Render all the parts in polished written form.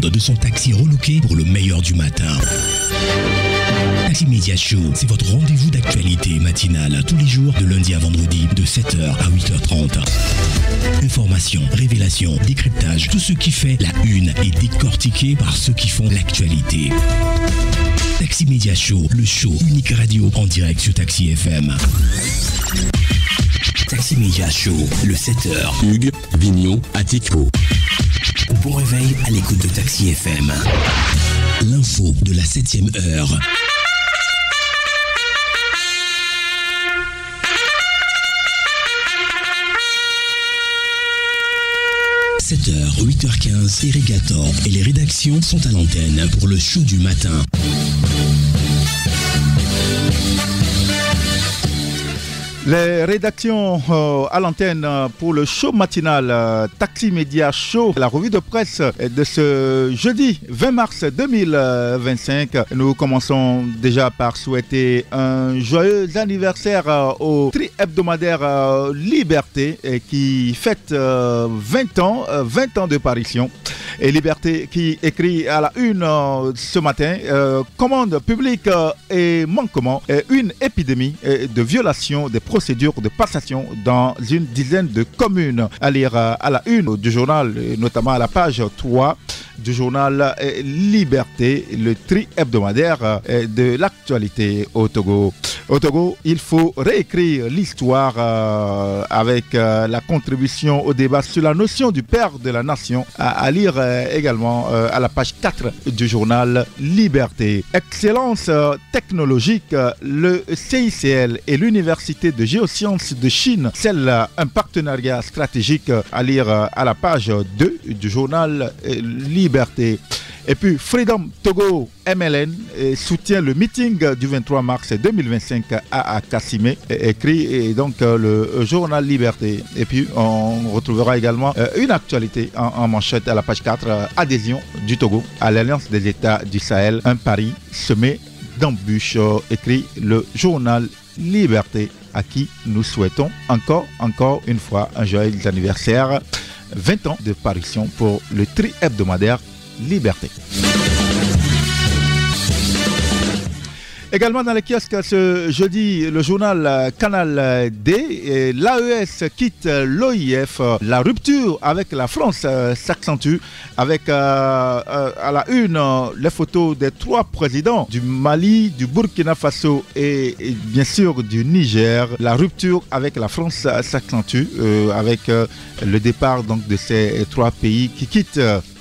commande de son taxi relooké pour le meilleur du matin. Taxi Media Show, c'est votre rendez-vous d'actualité matinale tous les jours de lundi à vendredi de 7h à 8h30. Informations, révélations, décryptage, tout ce qui fait la une est décortiqué par ceux qui font l'actualité. Taxi Media Show, le show unique radio en direct sur Taxi FM. Taxi Media Show, le 7h. Hugues, Vigneault, Attico. Bon réveil à l'écoute de Taxi FM. L'info de la 7e heure. « 7h, 8h15, Irrigator et les rédactions sont à l'antenne pour le show du matin. » Les rédactions à l'antenne pour le show matinal Taxi Media Show, la revue de presse de ce jeudi 20 mars 2025. Nous commençons déjà par souhaiter un joyeux anniversaire au tri-hebdomadaire Liberté qui fête 20 ans de parution. Et Liberté qui écrit à la une ce matin, commande publique et manquement, une épidémie de violation des procédures de passation dans une dizaine de communes. À lire à la une du journal, notamment à la page 3 du journal Liberté, le tri-hebdomadaire de l'actualité au Togo. Au Togo, il faut réécrire l'histoire avec la contribution au débat sur la notion du père de la nation, à lire également à la page 4 du journal Liberté. Excellence technologique, le CICL et l'Université de géosciences de Chine scellent un partenariat stratégique, à lire à la page 2 du journal Liberté. Et puis Freedom Togo MLN soutient le meeting du 23 mars 2025 à Kassimé, écrit donc le journal Liberté. Et puis on retrouvera également une actualité en manchette à la page 4, adhésion du Togo à l'Alliance des États du Sahel, un pari semé d'embûches, écrit le journal Liberté, à qui nous souhaitons encore une fois un joyeux anniversaire, 20 ans de parution pour le tri-hebdomadaire Liberté. Également dans les kiosques ce jeudi, le journal Canal D, l'AES quitte l'OIF, la rupture avec la France s'accentue avec à la une les photos des 3 présidents du Mali, du Burkina Faso et bien sûr du Niger. La rupture avec la France s'accentue avec le départ donc de ces 3 pays qui quittent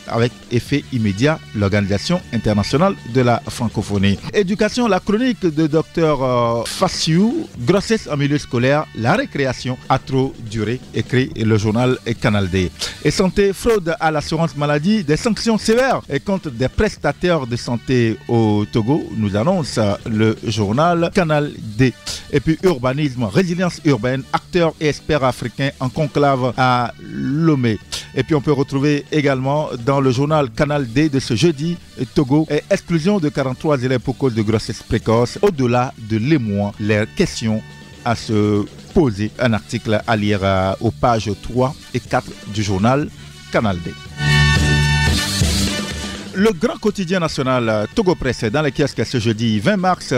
avec effet immédiat l'Organisation internationale de la francophonie. Éducation, la chronique de Dr Fassiou, grossesse en milieu scolaire, la récréation a trop duré, écrit le journal Canal D. Et santé, fraude à l'assurance maladie, des sanctions sévères contre des prestataires de santé au Togo, nous annonce le journal Canal D. Et puis urbanisme, résilience urbaine, acteurs et experts africains en conclave à Lomé. Et puis on peut retrouver également dans le journal Canal D de ce jeudi, Togo, exclusion de 43 élèves pour cause de grossesse précoce. Au-delà de l'émoi, les questions à se poser. Un article à lire aux pages 3 et 4 du journal Canal D. Le grand quotidien national Togo Presse dans les kiosques ce jeudi 20 mars,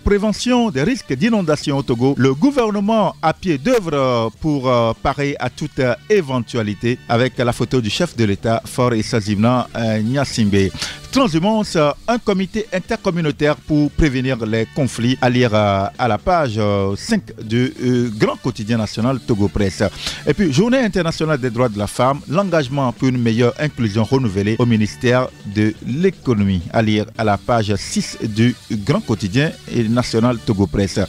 prévention des risques d'inondation au Togo. Le gouvernement à pied d'œuvre pour parer à toute éventualité, avec la photo du chef de l'État, Faure Issa Gnassingbé. Transhumance, un comité intercommunautaire pour prévenir les conflits, à lire à la page 5 du grand quotidien national Togo Presse. Et puis, journée internationale des droits de la femme, l'engagement pour une meilleure inclusion renouvelée au ministère de l'économie, à lire à la page 6 du grand quotidien national Togo Presse.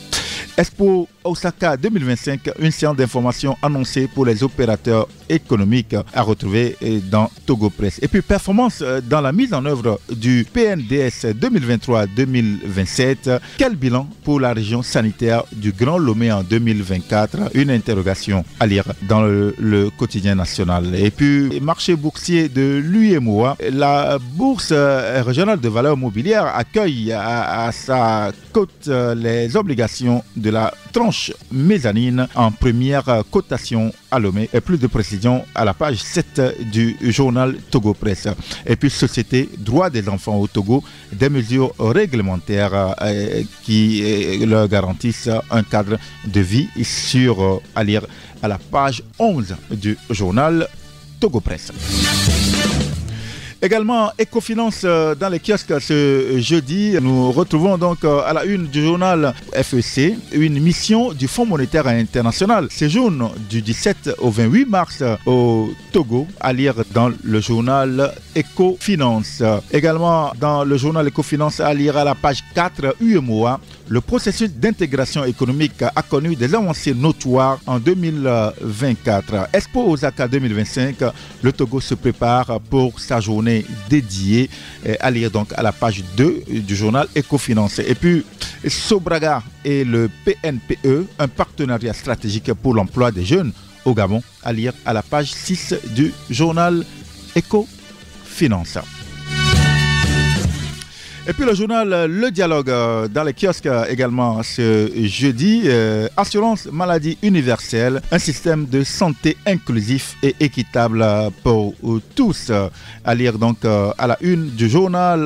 Expo Osaka 2025, une séance d'information annoncée pour les opérateurs économiques à retrouver dans Togo Presse. Et puis performance dans la mise en œuvre du PNDS 2023-2027. Quel bilan pour la région sanitaire du Grand Lomé en 2024? Une interrogation à lire dans le quotidien national. Et puis marché boursier de l'UEMOA, la bourse régionale de valeurs mobilières accueille à sa cote les obligations de la tranche mezzanine en première cotation à Lomé. Et plus de précision à la page 7 du journal Togo Presse. Et puis société, droits des enfants au Togo, des mesures réglementaires qui leur garantissent un cadre de vie sur à lire à la page 11 du journal Togo Presse. Également, Ecofinance dans les kiosques ce jeudi. Nous retrouvons donc à la une du journal FEC une mission du Fonds monétaire international. Séjourne du 17 au 28 mars au Togo, à lire dans le journal Ecofinance. Également dans le journal Ecofinance, à lire à la page 4, UEMOA. Le processus d'intégration économique a connu des avancées notoires en 2024. Expo Osaka 2025, le Togo se prépare pour sa journée dédiée, à lire donc à la page 2 du journal Ecofinance. Et puis Sobraga et le PNPE, un partenariat stratégique pour l'emploi des jeunes au Gabon, à lire à la page 6 du journal Ecofinance. Et puis le journal Le Dialogue dans les kiosques également ce jeudi. Assurance maladie universelle, un système de santé inclusif et équitable pour tous. À lire donc à la une du journal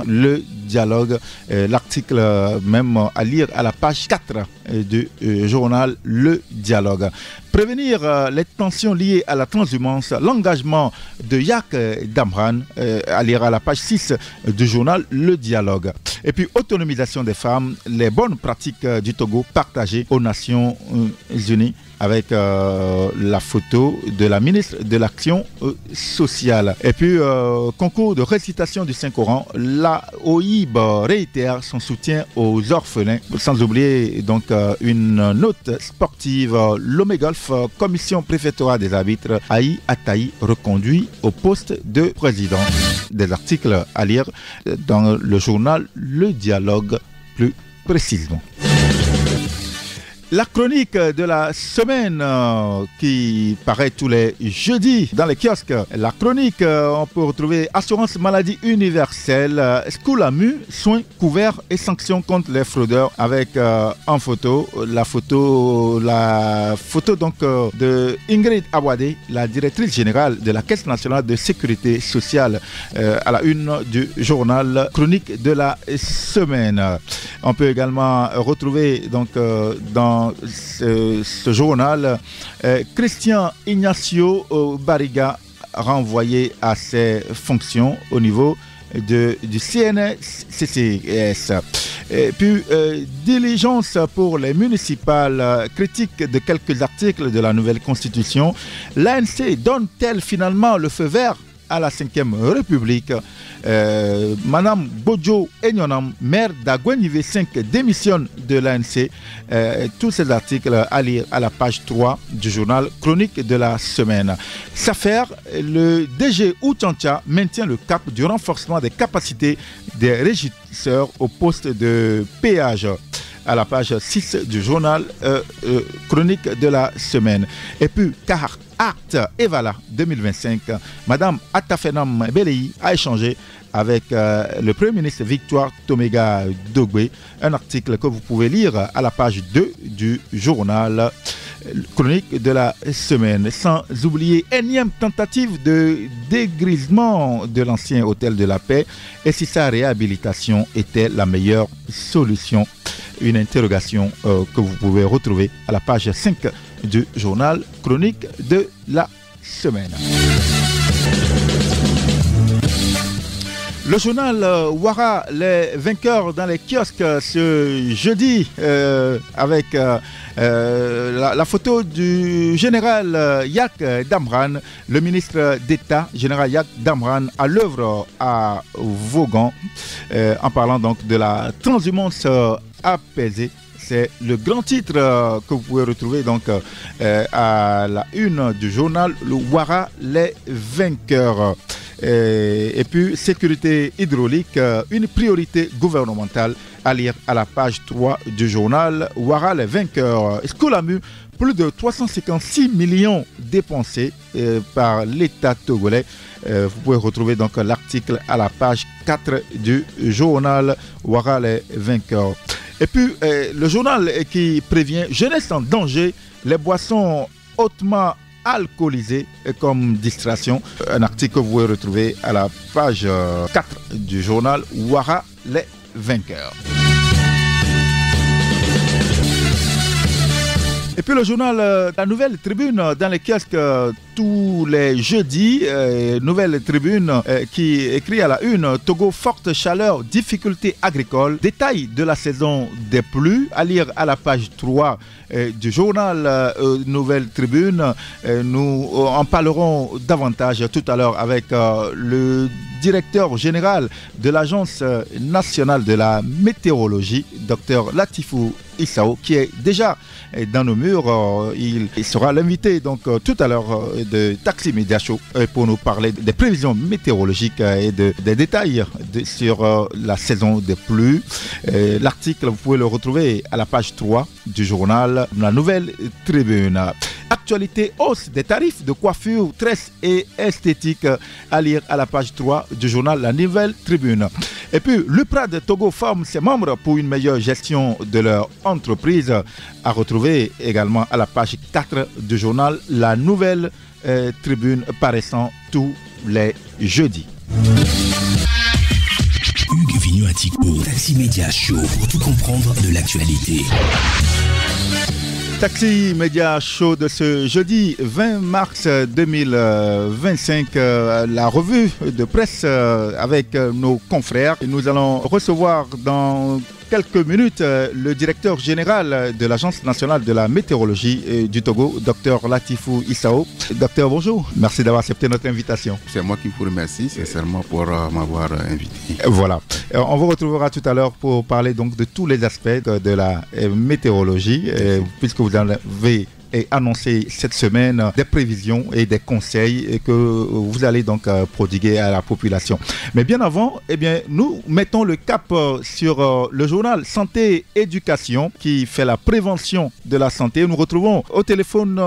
Le Dialogue. L'article même à lire à la page 4 du journal Le Dialogue. Prévenir les tensions liées à la transhumance, l'engagement de Yak Damran, à lire à la page 6 du journal Le Dialogue. Et puis, autonomisation des femmes, les bonnes pratiques du Togo partagées aux Nations Unies, avec la photo de la ministre de l'Action sociale. Et puis, concours de récitation du Saint-Coran, la OIB réitère son soutien aux orphelins. Sans oublier donc une note sportive, l'Omegolf, commission préfectorale des arbitres, Aïe Ataï, reconduit au poste de président. Des articles à lire dans le journal Le Dialogue plus précisément. La chronique de la semaine qui paraît tous les jeudis dans les kiosques. La chronique, on peut retrouver assurance maladie universelle, Schoolamu, soins couverts et sanctions contre les fraudeurs, avec en photo la photo donc de Ingrid Awade, la directrice générale de la Caisse nationale de sécurité sociale, à la une du journal chronique de la semaine. On peut également retrouver donc dans ce journal Christian Ignacio Barriga renvoyé à ses fonctions au niveau du CNCCS. Et puis diligence pour les municipales, critique de quelques articles de la nouvelle constitution. L'ANC donne-t-elle finalement le feu vert à la 5e République? Madame Bojo Enyonam, maire d'Agwenive 5, démissionne de l'ANC. Tous ces articles à lire à la page 3 du journal chronique de la semaine. S'affaire, le DG Ouchancha maintient le cap du renforcement des capacités des régisseurs au poste de péage. À la page 6 du journal chronique de la semaine. Et puis, car Art Evala 2025, Madame Atafenam Belei a échangé avec le Premier ministre Victoire Tomega Dogbe. Un article que vous pouvez lire à la page 2 du journal chronique de la semaine. Sans oublier énième tentative de dégrisement de l'ancien hôtel de la paix et si sa réhabilitation était la meilleure solution. Une interrogation que vous pouvez retrouver à la page 5 du journal chronique de la semaine. Le journal Ouara, les vainqueurs dans les kiosques ce jeudi, avec la photo du général Yak Damran, le ministre d'État, général Yak Damran, à l'œuvre à Vaughan, en parlant donc de la transhumance apaisée. C'est le grand titre que vous pouvez retrouver donc à la une du journal Le Ouara, les vainqueurs. Et puis sécurité hydraulique, une priorité gouvernementale, à lire à la page 3 du journal Ouara, les vainqueurs. Schoolamu, plus de 356 millions dépensés par l'État togolais. Vous pouvez retrouver donc l'article à la page 4 du journal Ouara, les vainqueurs. Et puis le journal qui prévient jeunesse en danger, les boissons hautement alcoolisés comme distraction. Un article que vous pouvez retrouver à la page 4 du journal Ouara les vainqueurs. Et puis le journal La Nouvelle Tribune dans les kiosques tous les jeudis. Nouvelle Tribune qui écrit à la une: Togo, forte chaleur, difficultés agricoles, détail de la saison des pluies. À lire à la page 3 du journal Nouvelle Tribune. Nous en parlerons davantage tout à l'heure avec le directeur général de l'Agence nationale de la météorologie, Dr Latifou Issao, qui est déjà dans nos murs. Il sera l'invité donc tout à l'heure de Taxi Media Show pour nous parler des prévisions météorologiques et des détails sur la saison des pluies. L'article, vous pouvez le retrouver à la page 3 du journal La Nouvelle Tribune. Actualité: hausse des tarifs de coiffure, tresse et esthétique, à lire à la page 3 du journal La Nouvelle Tribune. Et puis, l'UPRAD Togo forme ses membres pour une meilleure gestion de leur entreprise, à retrouver également à la page 4 du journal La Nouvelle Tribune, paraissant tous les jeudis. Hugues Vigneault, Taxi Media Show, pour tout comprendre de l'actualité. Taxi Média Show de ce jeudi 20 mars 2025, la revue de presse avec nos confrères. Nous allons recevoir dans quelques minutes le directeur général de l'Agence nationale de la météorologie du Togo, Dr Latifou Issao. Docteur, bonjour. Merci d'avoir accepté notre invitation. C'est moi qui vous remercie, sincèrement, pour m'avoir invité. Voilà. On vous retrouvera tout à l'heure pour parler donc de tous les aspects de la météorologie, puisque vous en avez annoncé cette semaine des prévisions et des conseils que vous allez donc prodiguer à la population. Mais bien avant, nous mettons le cap sur le journal Santé Éducation qui fait la prévention de la santé. Nous retrouvons au téléphone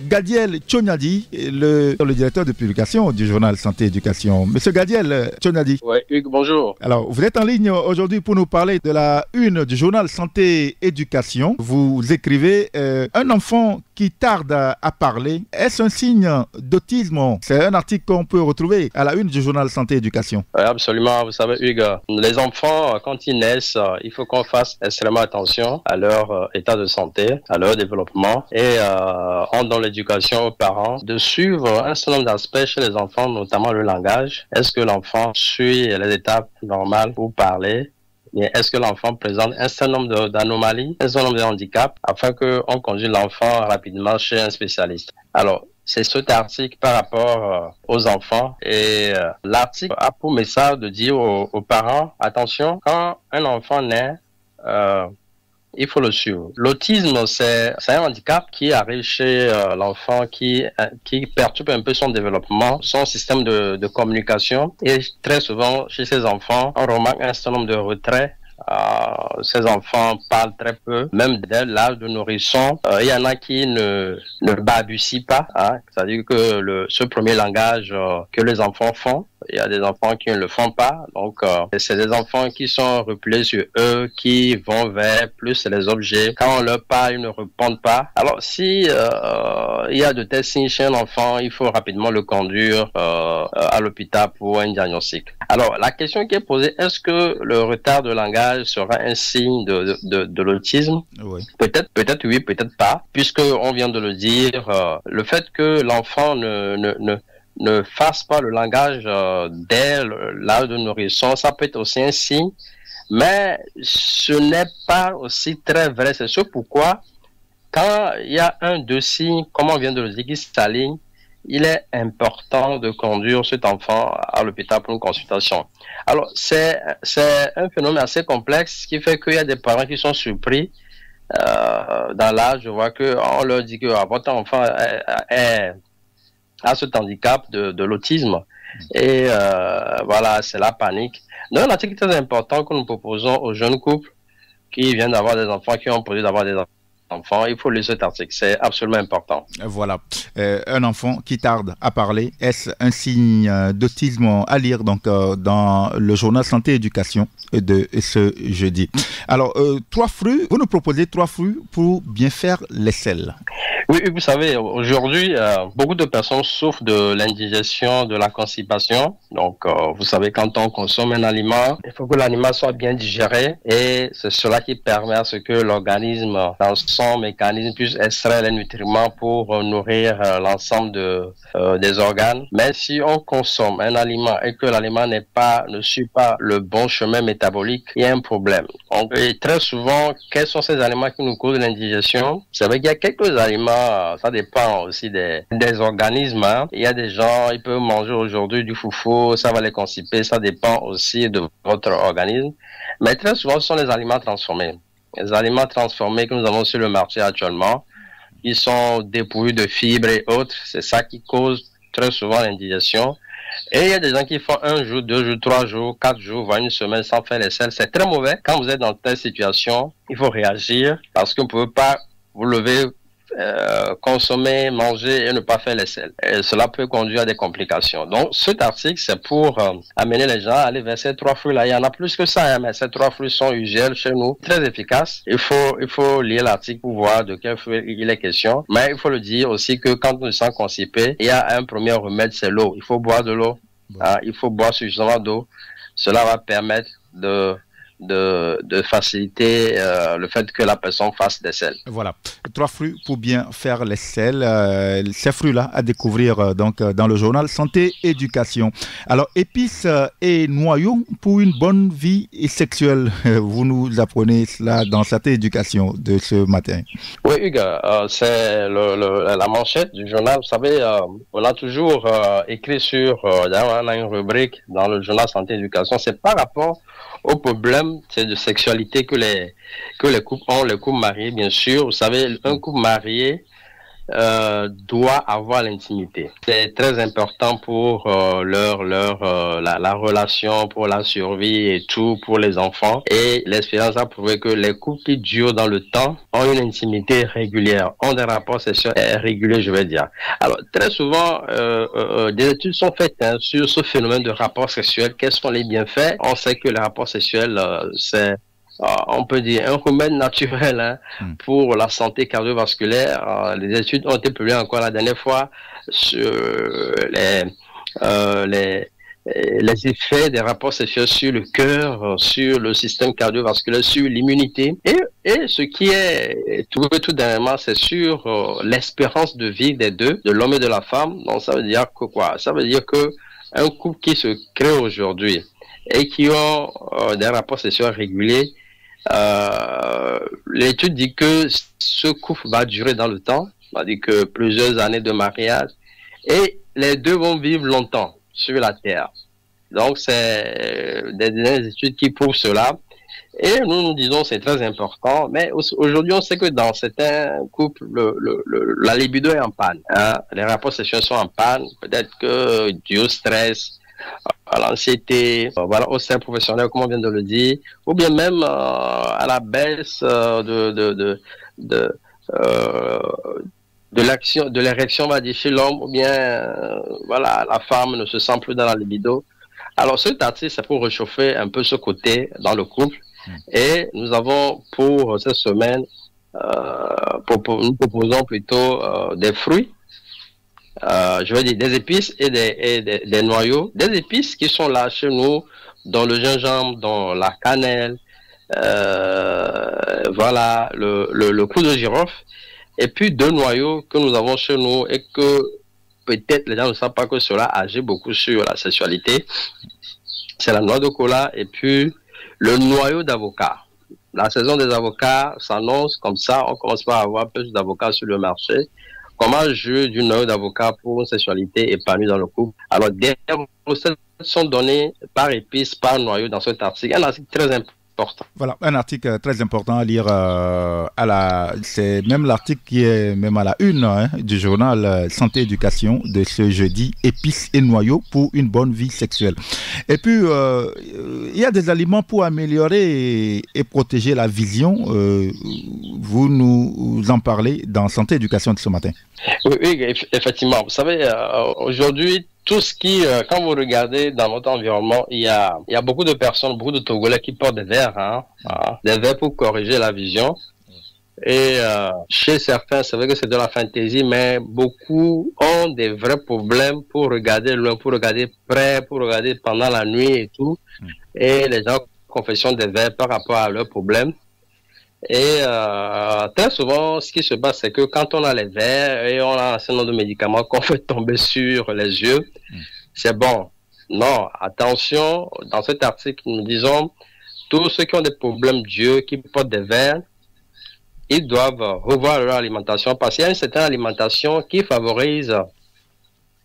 Gadiel Tchonyadi, le directeur de publication du journal Santé Éducation. Monsieur Gadiel Tchonyadi. Oui, Hugues, bonjour. Alors, vous êtes en ligne aujourd'hui pour nous parler de la une du journal Santé Éducation. Vous écrivez un enfant qui tarde à parler, est-ce un signe d'autisme? C'est un article qu'on peut retrouver à la une du journal Santé Éducation. Oui, absolument. Vous savez, Hugues, les enfants, quand ils naissent, il faut qu'on fasse extrêmement attention à leur état de santé, à leur développement et dans l'éducation aux parents, de suivre un certain nombre d'aspects chez les enfants, notamment le langage. Est-ce que l'enfant suit les étapes normales pour parler? Est-ce que l'enfant présente un certain nombre d'anomalies, un certain nombre de handicaps, afin qu'on conduise l'enfant rapidement chez un spécialiste? Alors, c'est cet article par rapport aux enfants. Et l'article a pour message de dire aux parents, attention, quand un enfant naît, il faut le suivre. L'autisme, c'est un handicap qui arrive chez l'enfant qui perturbe un peu son développement, son système de communication. Et très souvent, chez ces enfants, on remarque un certain nombre de retraits. Ces enfants parlent très peu, même dès l'âge de nourrisson. Il y en a qui ne balbutient pas, hein, c'est-à-dire que ce premier langage que les enfants font, il y a des enfants qui ne le font pas. Donc, c'est des enfants qui sont repliés sur eux, qui vont vers plus les objets. Quand on leur parle, ils ne répondent pas. Alors, si il y a de tels signes chez un enfant, il faut rapidement le conduire à l'hôpital pour un diagnostic. Alors, la question qui est posée, est-ce que le retard de langage sera un signe de l'autisme? Oui. Peut-être oui, peut-être pas. Puisque on vient de le dire, le fait que l'enfant ne fasse pas le langage dès l'âge de nourrisson, ça peut être aussi un signe, mais ce n'est pas aussi très vrai. C'est ce pourquoi, quand il y a un de signes, comme on vient de le dire, qui s'aligne, il est important de conduire cet enfant à l'hôpital pour une consultation. Alors, c'est un phénomène assez complexe qui fait qu'il y a des parents qui sont surpris. Dans l'âge, je vois qu'on leur dit que votre enfant a cet handicap de l'autisme. Et voilà, c'est la panique. Donc, un article très important que nous proposons aux jeunes couples qui viennent d'avoir des enfants, qui ont posé d'avoir des enfants. enfants, il faut lire cet article, c'est absolument important. Voilà, un enfant qui tarde à parler, est-ce un signe d'autisme à lire donc, dans le journal Santé et Éducation de ce jeudi. Alors, 3 fruits, vous nous proposez 3 fruits pour bien faire l'aisselle. Oui, vous savez, aujourd'hui, beaucoup de personnes souffrent de l'indigestion, de la constipation. Donc, vous savez, quand on consomme un aliment, il faut que l'aliment soit bien digéré et c'est cela qui permet à ce que l'organisme, dans son mécanisme, puisse extraire les nutriments pour nourrir l'ensemble des organes. Mais si on consomme un aliment et que l'aliment ne suit pas le bon chemin métabolique, il y a un problème. Donc, et très souvent, quels sont ces aliments qui nous causent l'indigestion? C'est vrai qu'il y a quelques aliments, ça dépend aussi des organismes. Hein. Il y a des gens, ils peuvent manger aujourd'hui du foufou, ça va les constiper, ça dépend aussi de votre organisme. Mais très souvent, ce sont les aliments transformés. Les aliments transformés que nous avons sur le marché actuellement, ils sont dépourvus de fibres et autres. C'est ça qui cause très souvent l'indigestion. Et il y a des gens qui font 1 jour, 2 jours, 3 jours, 4 jours, voire 1 semaine sans faire l'aisselle. C'est très mauvais. Quand vous êtes dans telle situation, il faut réagir parce que vous ne pouvez pas vous lever, consommer, manger et ne pas faire l'aisselle. Et cela peut conduire à des complications. Donc, cet article, c'est pour amener les gens à aller vers ces 3 fruits-là. Il y en a plus que ça, hein, mais ces 3 fruits sont usuels chez nous, très efficaces. Il faut lire l'article pour voir de quel fruit il est question. Mais il faut le dire aussi que quand on se sent constipé, il y a un premier remède, c'est l'eau. Il faut boire de l'eau. Hein, il faut boire suffisamment d'eau. Cela va permettre de faciliter le fait que la personne fasse l'aisselle. Voilà, 3 fruits pour bien faire l'aisselle. Ces fruits-là à découvrir donc dans le journal Santé Éducation. Alors, épices et noyaux pour une bonne vie sexuelle. Vous nous apprenez cela dans Santé Éducation de ce matin. Oui, Hugues, c'est la manchette du journal. Vous savez, on a toujours écrit sur, d'ailleurs, on a une rubrique dans le journal Santé Éducation, c'est par rapport au problème de sexualité que les couples ont, les couples mariés, bien sûr. Vous savez, un couple marié doit avoir l'intimité. C'est très important pour la relation, pour la survie et tout, pour les enfants. Et l'expérience a prouvé que les couples qui durent dans le temps ont une intimité régulière, ont des rapports sexuels réguliers, je vais dire. Alors, très souvent, des études sont faites sur ce phénomène de rapport sexuel. Quels sont les bienfaits? On sait que les rapports sexuels, c'est on peut dire un remède naturel pour la santé cardiovasculaire. Les études ont été publiées encore la dernière fois sur les effets des rapports sexuels sur le cœur, sur le système cardiovasculaire, sur l'immunité. Et ce qui est trouvé tout dernièrement, c'est sur l'espérance de vie des deux, de l'homme et de la femme. Donc ça veut dire que quoi? Ça veut dire que un couple qui se crée aujourd'hui et qui ont des rapports sexuels réguliers, l'étude dit que ce couple va durer dans le temps, c'est-à-dire que plusieurs années de mariage, et les deux vont vivre longtemps sur la Terre. Donc, c'est des études qui prouvent cela. Et nous disons que c'est très important, mais aujourd'hui, on sait que dans certains couples, la libido est en panne. Hein? Les rapports sexuels sont en panne, peut-être que dû au stress, à l'anxiété, voilà, au sein professionnel, comme on vient de le dire, ou bien même à la baisse de l'érection, on va dire, chez l'homme, ou bien voilà, la femme ne se sent plus dans la libido. Alors, cet article, c'est pour réchauffer un peu ce côté dans le couple. Et nous avons pour cette semaine, nous proposons plutôt des fruits. Je veux dire des épices et des noyaux, des épices qui sont là chez nous, dans le gingembre, dans la cannelle, voilà, le clou de girofle, et puis 2 noyaux que nous avons chez nous et que peut-être les gens ne savent pas que cela agit beaucoup sur la sexualité. C'est la noix de cola et puis le noyau d'avocat. La saison des avocats s'annonce comme ça, on commence par avoir plus d'avocats sur le marché. Comment jouer du noyau d'avocat pour une sexualité épanouie dans le couple? Alors, des recettes sont données par épice, par noyau dans cet article. Un article très important. Voilà, un article très important à lire c'est même l'article qui est même à la une du journal Santé Éducation de ce jeudi, épices et noyaux pour une bonne vie sexuelle. Et puis, il y a des aliments pour améliorer et protéger la vision. Vous nous en parlez dans Santé Éducation de ce matin. Oui, effectivement. Vous savez, aujourd'hui, tout ce qui, quand vous regardez dans notre environnement, il y a beaucoup de personnes, beaucoup de Togolais qui portent des verres, des verres pour corriger la vision. Et chez certains, c'est vrai que c'est de la fantaisie, mais beaucoup ont des vrais problèmes pour regarder loin, pour regarder près, pour regarder pendant la nuit et tout. Et les gens confessionnent des verres par rapport à leurs problèmes. Et très souvent, ce qui se passe, c'est que quand on a les verres et on a un certain nombre de médicaments qu'on fait tomber sur les yeux, c'est bon. Non, attention, dans cet article, nous disons, tous ceux qui ont des problèmes d'yeux, qui portent des verres, ils doivent revoir leur alimentation parce qu'il y a une certaine alimentation qui favorise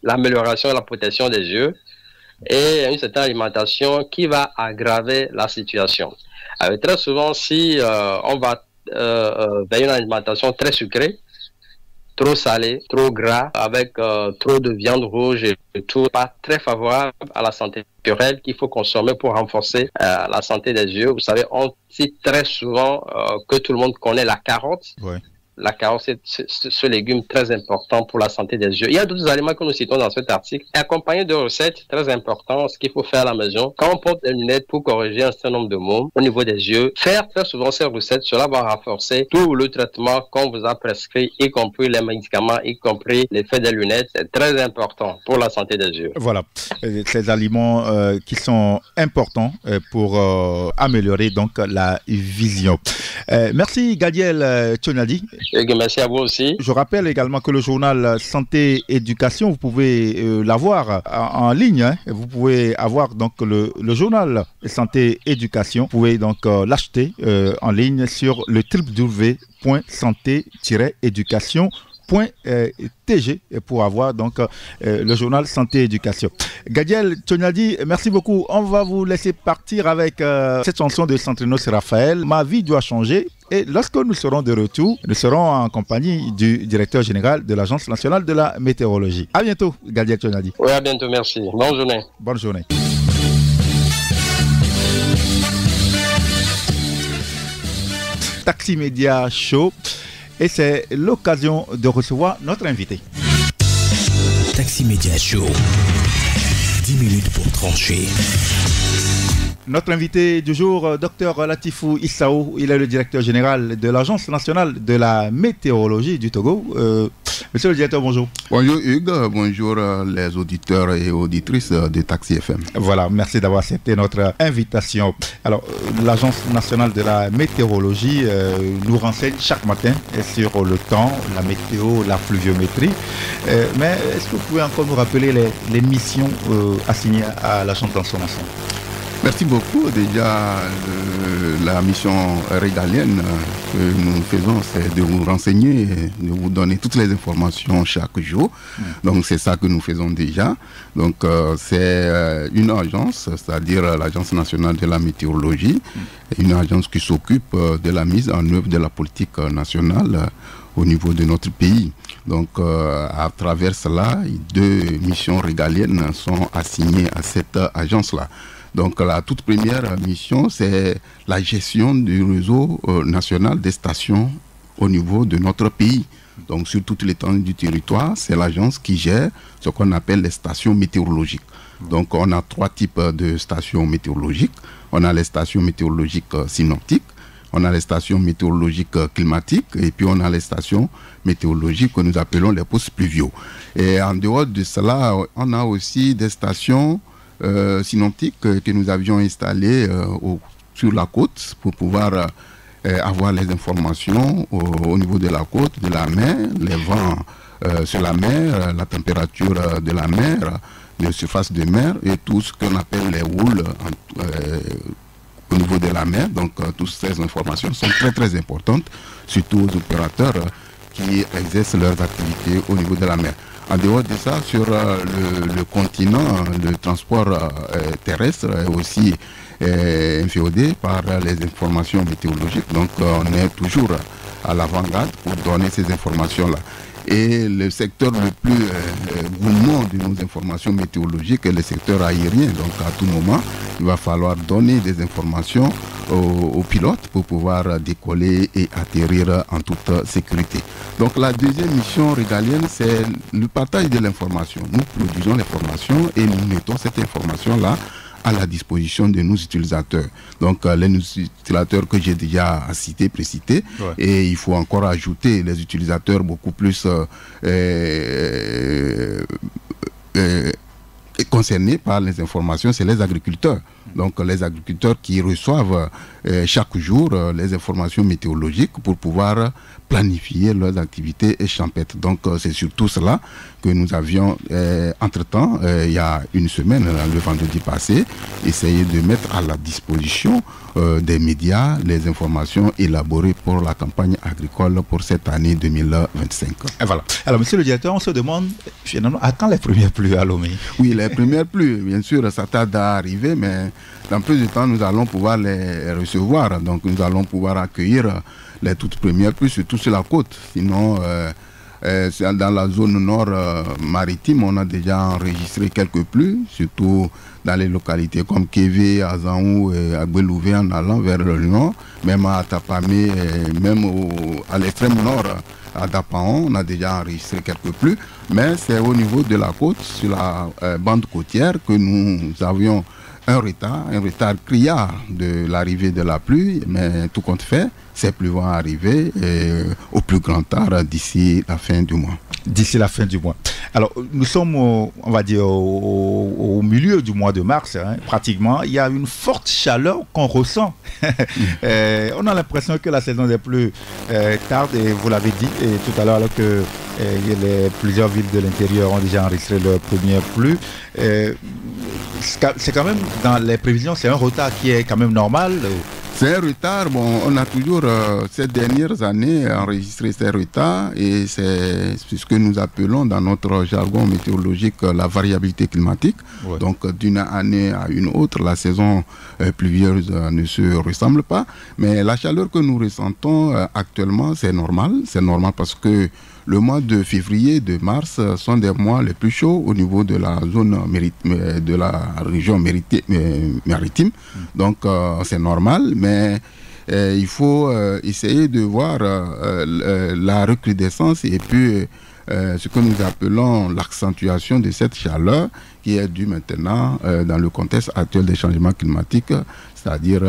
l'amélioration et la protection des yeux et une certaine alimentation qui va aggraver la situation. Très souvent, si on va vers une alimentation très sucrée, trop salée, trop gras, avec trop de viande rouge et tout, pas très favorable à la santé naturelle qu'il faut consommer pour renforcer la santé des yeux. Vous savez, on cite très souvent que tout le monde connaît la carotte. Ouais. La carotte, c'est ce légume très important pour la santé des yeux. Il y a d'autres aliments que nous citons dans cet article, accompagnés de recettes très importantes, ce qu'il faut faire à la maison. Quand on porte des lunettes pour corriger un certain nombre de mots au niveau des yeux, faire très souvent ces recettes, cela va renforcer tout le traitement qu'on vous a prescrit, y compris les médicaments, y compris l'effet des lunettes. C'est très important pour la santé des yeux. Voilà, ces aliments qui sont importants pour améliorer donc la vision. Merci Gadiel Tchonadi. Et merci à vous aussi. Je rappelle également que le journal Santé Éducation, vous pouvez l'avoir en ligne. Vous pouvez avoir donc le journal Santé Éducation. Vous pouvez donc l'acheter en ligne sur le www.santé-éducation.tg pour avoir donc le journal Santé Éducation. Gadiel Tchonadi, merci beaucoup. On va vous laisser partir avec cette chanson de Santrinos Raphaël, Ma vie doit changer. Et lorsque nous serons de retour, nous serons en compagnie du directeur général de l'Agence nationale de la météorologie. À bientôt, Gadiel Tchonadi. Oui, à bientôt, merci. Bonne journée. Bonne journée. Taxi Média Show. Et c'est l'occasion de recevoir notre invité. Taxi Média Show. 10 minutes pour trancher. Notre invité du jour, Dr Latifou Issaou, il est le directeur général de l'Agence nationale de la météorologie du Togo. Monsieur le directeur, bonjour. Bonjour Hugues, bonjour les auditeurs et auditrices de Taxi FM. Voilà, merci d'avoir accepté notre invitation. Alors, l'Agence nationale de la météorologie nous renseigne chaque matin sur le temps, la météo, la pluviométrie. Mais est-ce que vous pouvez encore nous rappeler les missions assignées à l'Agence dans son ensemble? Merci beaucoup. Déjà, la mission régalienne que nous faisons, c'est de vous renseigner, de vous donner toutes les informations chaque jour. Donc, c'est ça que nous faisons déjà. Donc, c'est une agence, c'est-à-dire l'Agence nationale de la météorologie, une agence qui s'occupe de la mise en œuvre de la politique nationale au niveau de notre pays. Donc, à travers cela, 2 missions régaliennes sont assignées à cette agence-là. Donc la toute première mission, c'est la gestion du réseau national des stations au niveau de notre pays. Donc sur toute l'étendue du territoire, c'est l'agence qui gère ce qu'on appelle les stations météorologiques. Donc on a 3 types de stations météorologiques. On a les stations météorologiques synoptiques, on a les stations météorologiques climatiques et puis on a les stations météorologiques que nous appelons les postes pluviaux. Et en dehors de cela, on a aussi des stations synoptiques que nous avions installées sur la côte pour pouvoir avoir les informations au niveau de la côte, de la mer, les vents sur la mer, la température de la mer, de surface de mer et tout ce qu'on appelle les houles au niveau de la mer. Donc toutes ces informations sont très très importantes, surtout aux opérateurs qui exercent leurs activités au niveau de la mer. En dehors de ça, sur le continent, le transport terrestre est aussi inféodé par les informations météorologiques. Donc on est toujours à l'avant-garde pour donner ces informations-là. Et le secteur le plus gourmand de nos informations météorologiques est le secteur aérien. Donc à tout moment, il va falloir donner des informations aux pilotes pour pouvoir décoller et atterrir en toute sécurité. Donc la deuxième mission régalienne, c'est le partage de l'information. Nous produisons l'information et nous mettons cette information-là à la disposition de nos utilisateurs. Donc les utilisateurs que j'ai déjà précités, ouais. Et il faut encore ajouter les utilisateurs beaucoup plus concernés par les informations, c'est les agriculteurs. Donc les agriculteurs qui reçoivent chaque jour les informations météorologiques pour pouvoir planifier leurs activités champêtres. Donc c'est surtout cela que nous avions entre-temps, il y a une semaine, le vendredi passé, essayé de mettre à la disposition des médias les informations élaborées pour la campagne agricole pour cette année 2025. Et voilà. Alors monsieur le directeur, on se demande finalement à quand les premières pluies à Lomé? Oui, les premières pluies, bien sûr, ça tarde à arriver, mais dans peu de temps, nous allons pouvoir les recevoir. Donc, nous allons pouvoir accueillir les toutes premières pluies, surtout sur la côte. Sinon, dans la zone nord maritime, on a déjà enregistré quelques pluies, surtout dans les localités comme Kévé, Azanou et Agbelouvé en allant vers le nord, même à Tapamé, même à l'extrême nord, à Dapaon, on a déjà enregistré quelques pluies. Mais c'est au niveau de la côte, sur la bande côtière, que nous avions un retard criard de l'arrivée de la pluie, mais tout compte fait, ces pluies vont arriver au plus grand tard d'ici la fin du mois. D'ici la fin du mois. Alors, nous sommes, on va dire, au milieu du mois de mars, hein, pratiquement. Il y a une forte chaleur qu'on ressent. On a l'impression que la saison des pluies tarde, et vous l'avez dit tout à l'heure, alors que plusieurs villes de l'intérieur ont déjà enregistré leurs premières pluies. C'est quand même, dans les prévisions, c'est un retard qui est quand même normal. C'est un retard. Bon, on a toujours, ces dernières années, enregistré ces retards et c'est ce que nous appelons dans notre jargon météorologique la variabilité climatique. Ouais. Donc, d'une année à une autre, la saison pluvieuse ne se ressemble pas. Mais la chaleur que nous ressentons actuellement, c'est normal. C'est normal parce que le mois de février, de mars sont des mois les plus chauds au niveau de la zone de la région maritime. Donc c'est normal, mais il faut essayer de voir la recrudescence et puis ce que nous appelons l'accentuation de cette chaleur qui est due maintenant dans le contexte actuel des changements climatiques, c'est-à-dire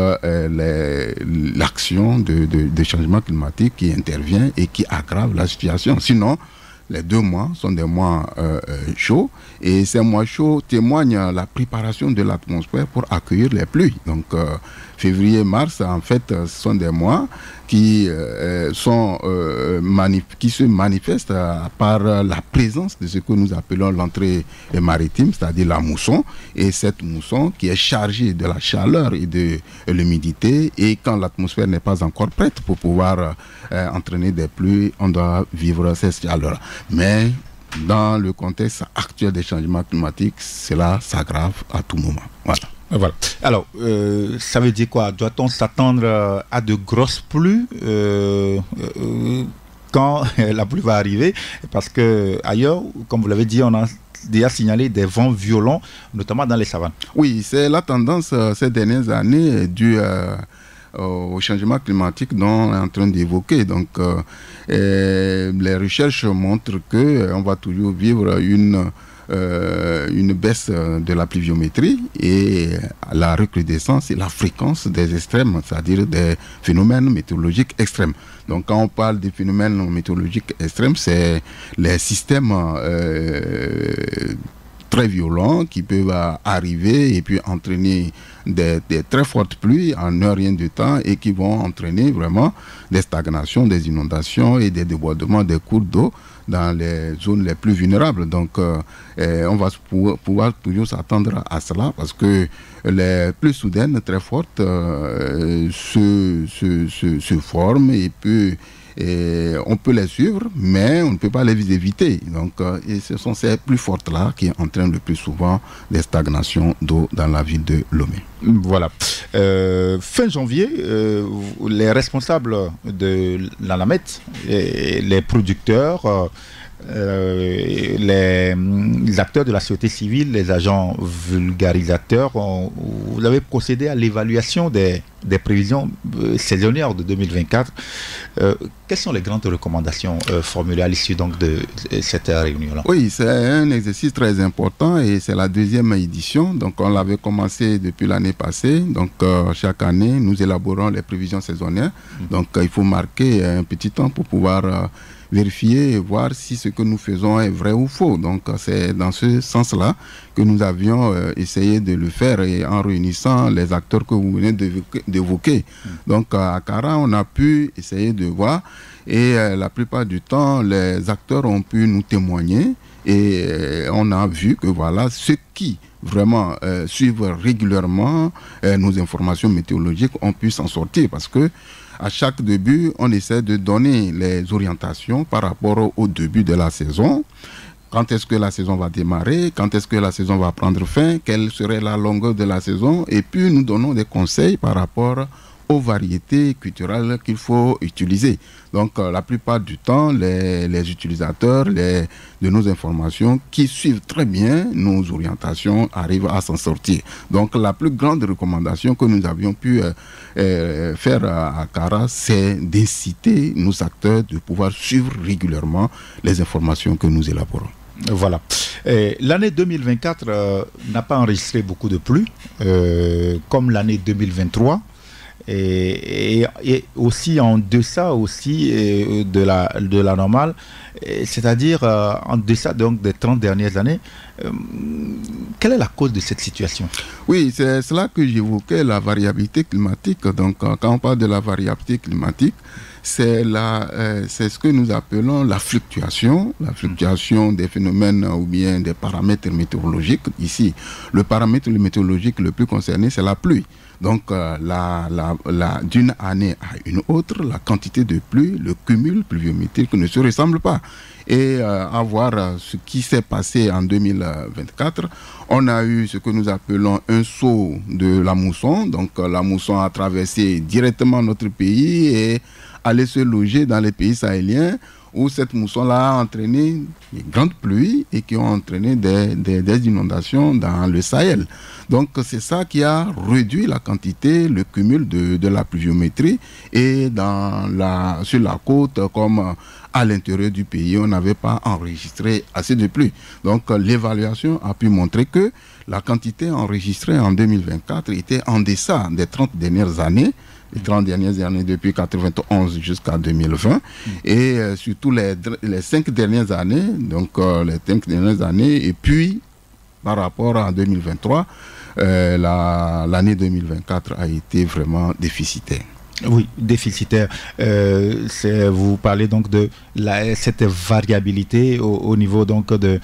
l'action de changement climatique qui intervient et qui aggrave la situation. Sinon, les 2 mois sont des mois chauds et ces mois chauds témoignent la préparation de l'atmosphère pour accueillir les pluies. Donc, février, mars, en fait, ce sont des mois qui se manifestent par la présence de ce que nous appelons l'entrée maritime, c'est-à-dire la mousson, et cette mousson qui est chargée de la chaleur et de l'humidité, et quand l'atmosphère n'est pas encore prête pour pouvoir entraîner des pluies, on doit vivre cette chaleur. Mais dans le contexte actuel des changements climatiques, cela s'aggrave à tout moment. Voilà. Voilà. Alors, ça veut dire quoi? Doit-on s'attendre à de grosses pluies quand la pluie va arriver? Parce que ailleurs, comme vous l'avez dit, on a déjà signalé des vents violents, notamment dans les savanes. Oui, c'est la tendance ces dernières années due au changement climatique dont on est en train d'évoquer. Donc, les recherches montrent qu'on va toujours vivre une baisse de la pluviométrie et la recrudescence et la fréquence des extrêmes, c'est-à-dire des phénomènes météorologiques extrêmes. Donc quand on parle des phénomènes météorologiques extrêmes, c'est les systèmes très violents qui peuvent arriver et puis entraîner des très fortes pluies en un rien de temps et qui vont entraîner vraiment des stagnations, des inondations et des débordements des cours d'eau dans les zones les plus vulnérables. Donc on va pouvoir toujours s'attendre à cela parce que les pluies soudaines très fortes se forment et puis Et on peut les suivre, mais on ne peut pas les éviter. Donc, et ce sont ces pluies fortes-là qui entraînent le plus souvent des stagnations d'eau dans la ville de Lomé. Voilà. Fin janvier, les responsables de l'ANAMET, les producteurs, les acteurs de la société civile, les agents vulgarisateurs, vous avez procédé à l'évaluation des prévisions saisonnières de 2024. Quelles sont les grandes recommandations formulées à l'issue donc de cette réunion-là? Oui, c'est un exercice très important et c'est la deuxième édition. Donc on l'avait commencé depuis l'année passée. Donc chaque année, nous élaborons les prévisions saisonnières. Donc il faut marquer un petit temps pour pouvoir vérifier et voir si ce que nous faisons est vrai ou faux. Donc c'est dans ce sens-là que nous avions essayé de le faire et en réunissant les acteurs que vous venez d'évoquer. Donc à Kara, on a pu essayer de voir et la plupart du temps, les acteurs ont pu nous témoigner et on a vu que voilà, ceux qui vraiment suivent régulièrement nos informations météorologiques ont pu s'en sortir parce que à chaque début, on essaie de donner les orientations par rapport au début de la saison. Quand est-ce que la saison va démarrer? Quand est-ce que la saison va prendre fin? Quelle serait la longueur de la saison? Et puis, nous donnons des conseils par rapport aux variétés culturelles qu'il faut utiliser. Donc, la plupart du temps, les utilisateurs de nos informations qui suivent très bien nos orientations arrivent à s'en sortir. Donc, la plus grande recommandation que nous avions pu faire à Kara, c'est d'inciter nos acteurs de pouvoir suivre régulièrement les informations que nous élaborons. Voilà. L'année 2024 n'a pas enregistré beaucoup de pluie, comme l'année 2023. Et aussi en deçà aussi de la normale, c'est-à-dire en deçà donc des 30 dernières années. Quelle est la cause de cette situation? Oui, c'est cela que j'évoquais, la variabilité climatique. Donc quand on parle de la variabilité climatique, c'est ce que nous appelons la fluctuation des phénomènes ou bien des paramètres météorologiques. Ici, le paramètre météorologique le plus concerné, c'est la pluie. Donc, d'une année à une autre, la quantité de pluie, le cumul pluviométrique ne se ressemble pas. Et à voir ce qui s'est passé en 2024, on a eu ce que nous appelons un saut de la mousson. Donc, la mousson a traversé directement notre pays et allé se loger dans les pays sahéliens, où cette mousson-là a entraîné des grandes pluies et qui ont entraîné des inondations dans le Sahel. Donc c'est ça qui a réduit la quantité, le cumul de la pluviométrie et sur la côte comme à l'intérieur du pays, on n'avait pas enregistré assez de pluie. Donc l'évaluation a pu montrer que la quantité enregistrée en 2024 était en deçà des 30 dernières années. Les 30 dernières années depuis 1991 jusqu'à 2020 et surtout les 5 dernières années, donc les 5 dernières années et puis par rapport à 2023, l'année 2024 a été vraiment déficitaire. Oui, déficitaire. Vous parlez donc de cette variabilité au niveau donc de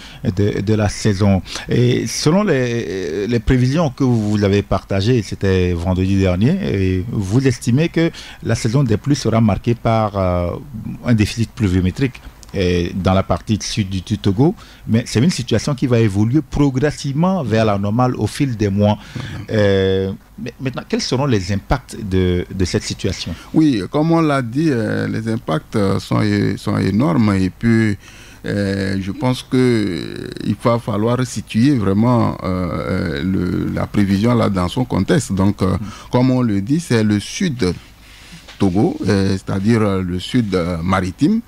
la saison. Et selon les prévisions que vous avez partagées, c'était vendredi dernier, et vous estimez que la saison des pluies sera marquée par un déficit pluviométrique dans la partie sud du Togo, mais c'est une situation qui va évoluer progressivement vers la normale au fil des mois. Mais maintenant, quels seront les impacts de cette situation? Oui, comme on l'a dit, les impacts sont énormes et puis je pense qu'il va falloir situer vraiment la prévision là dans son contexte. Donc, comme on le dit, c'est le sud Togo, c'est-à-dire le sud maritime,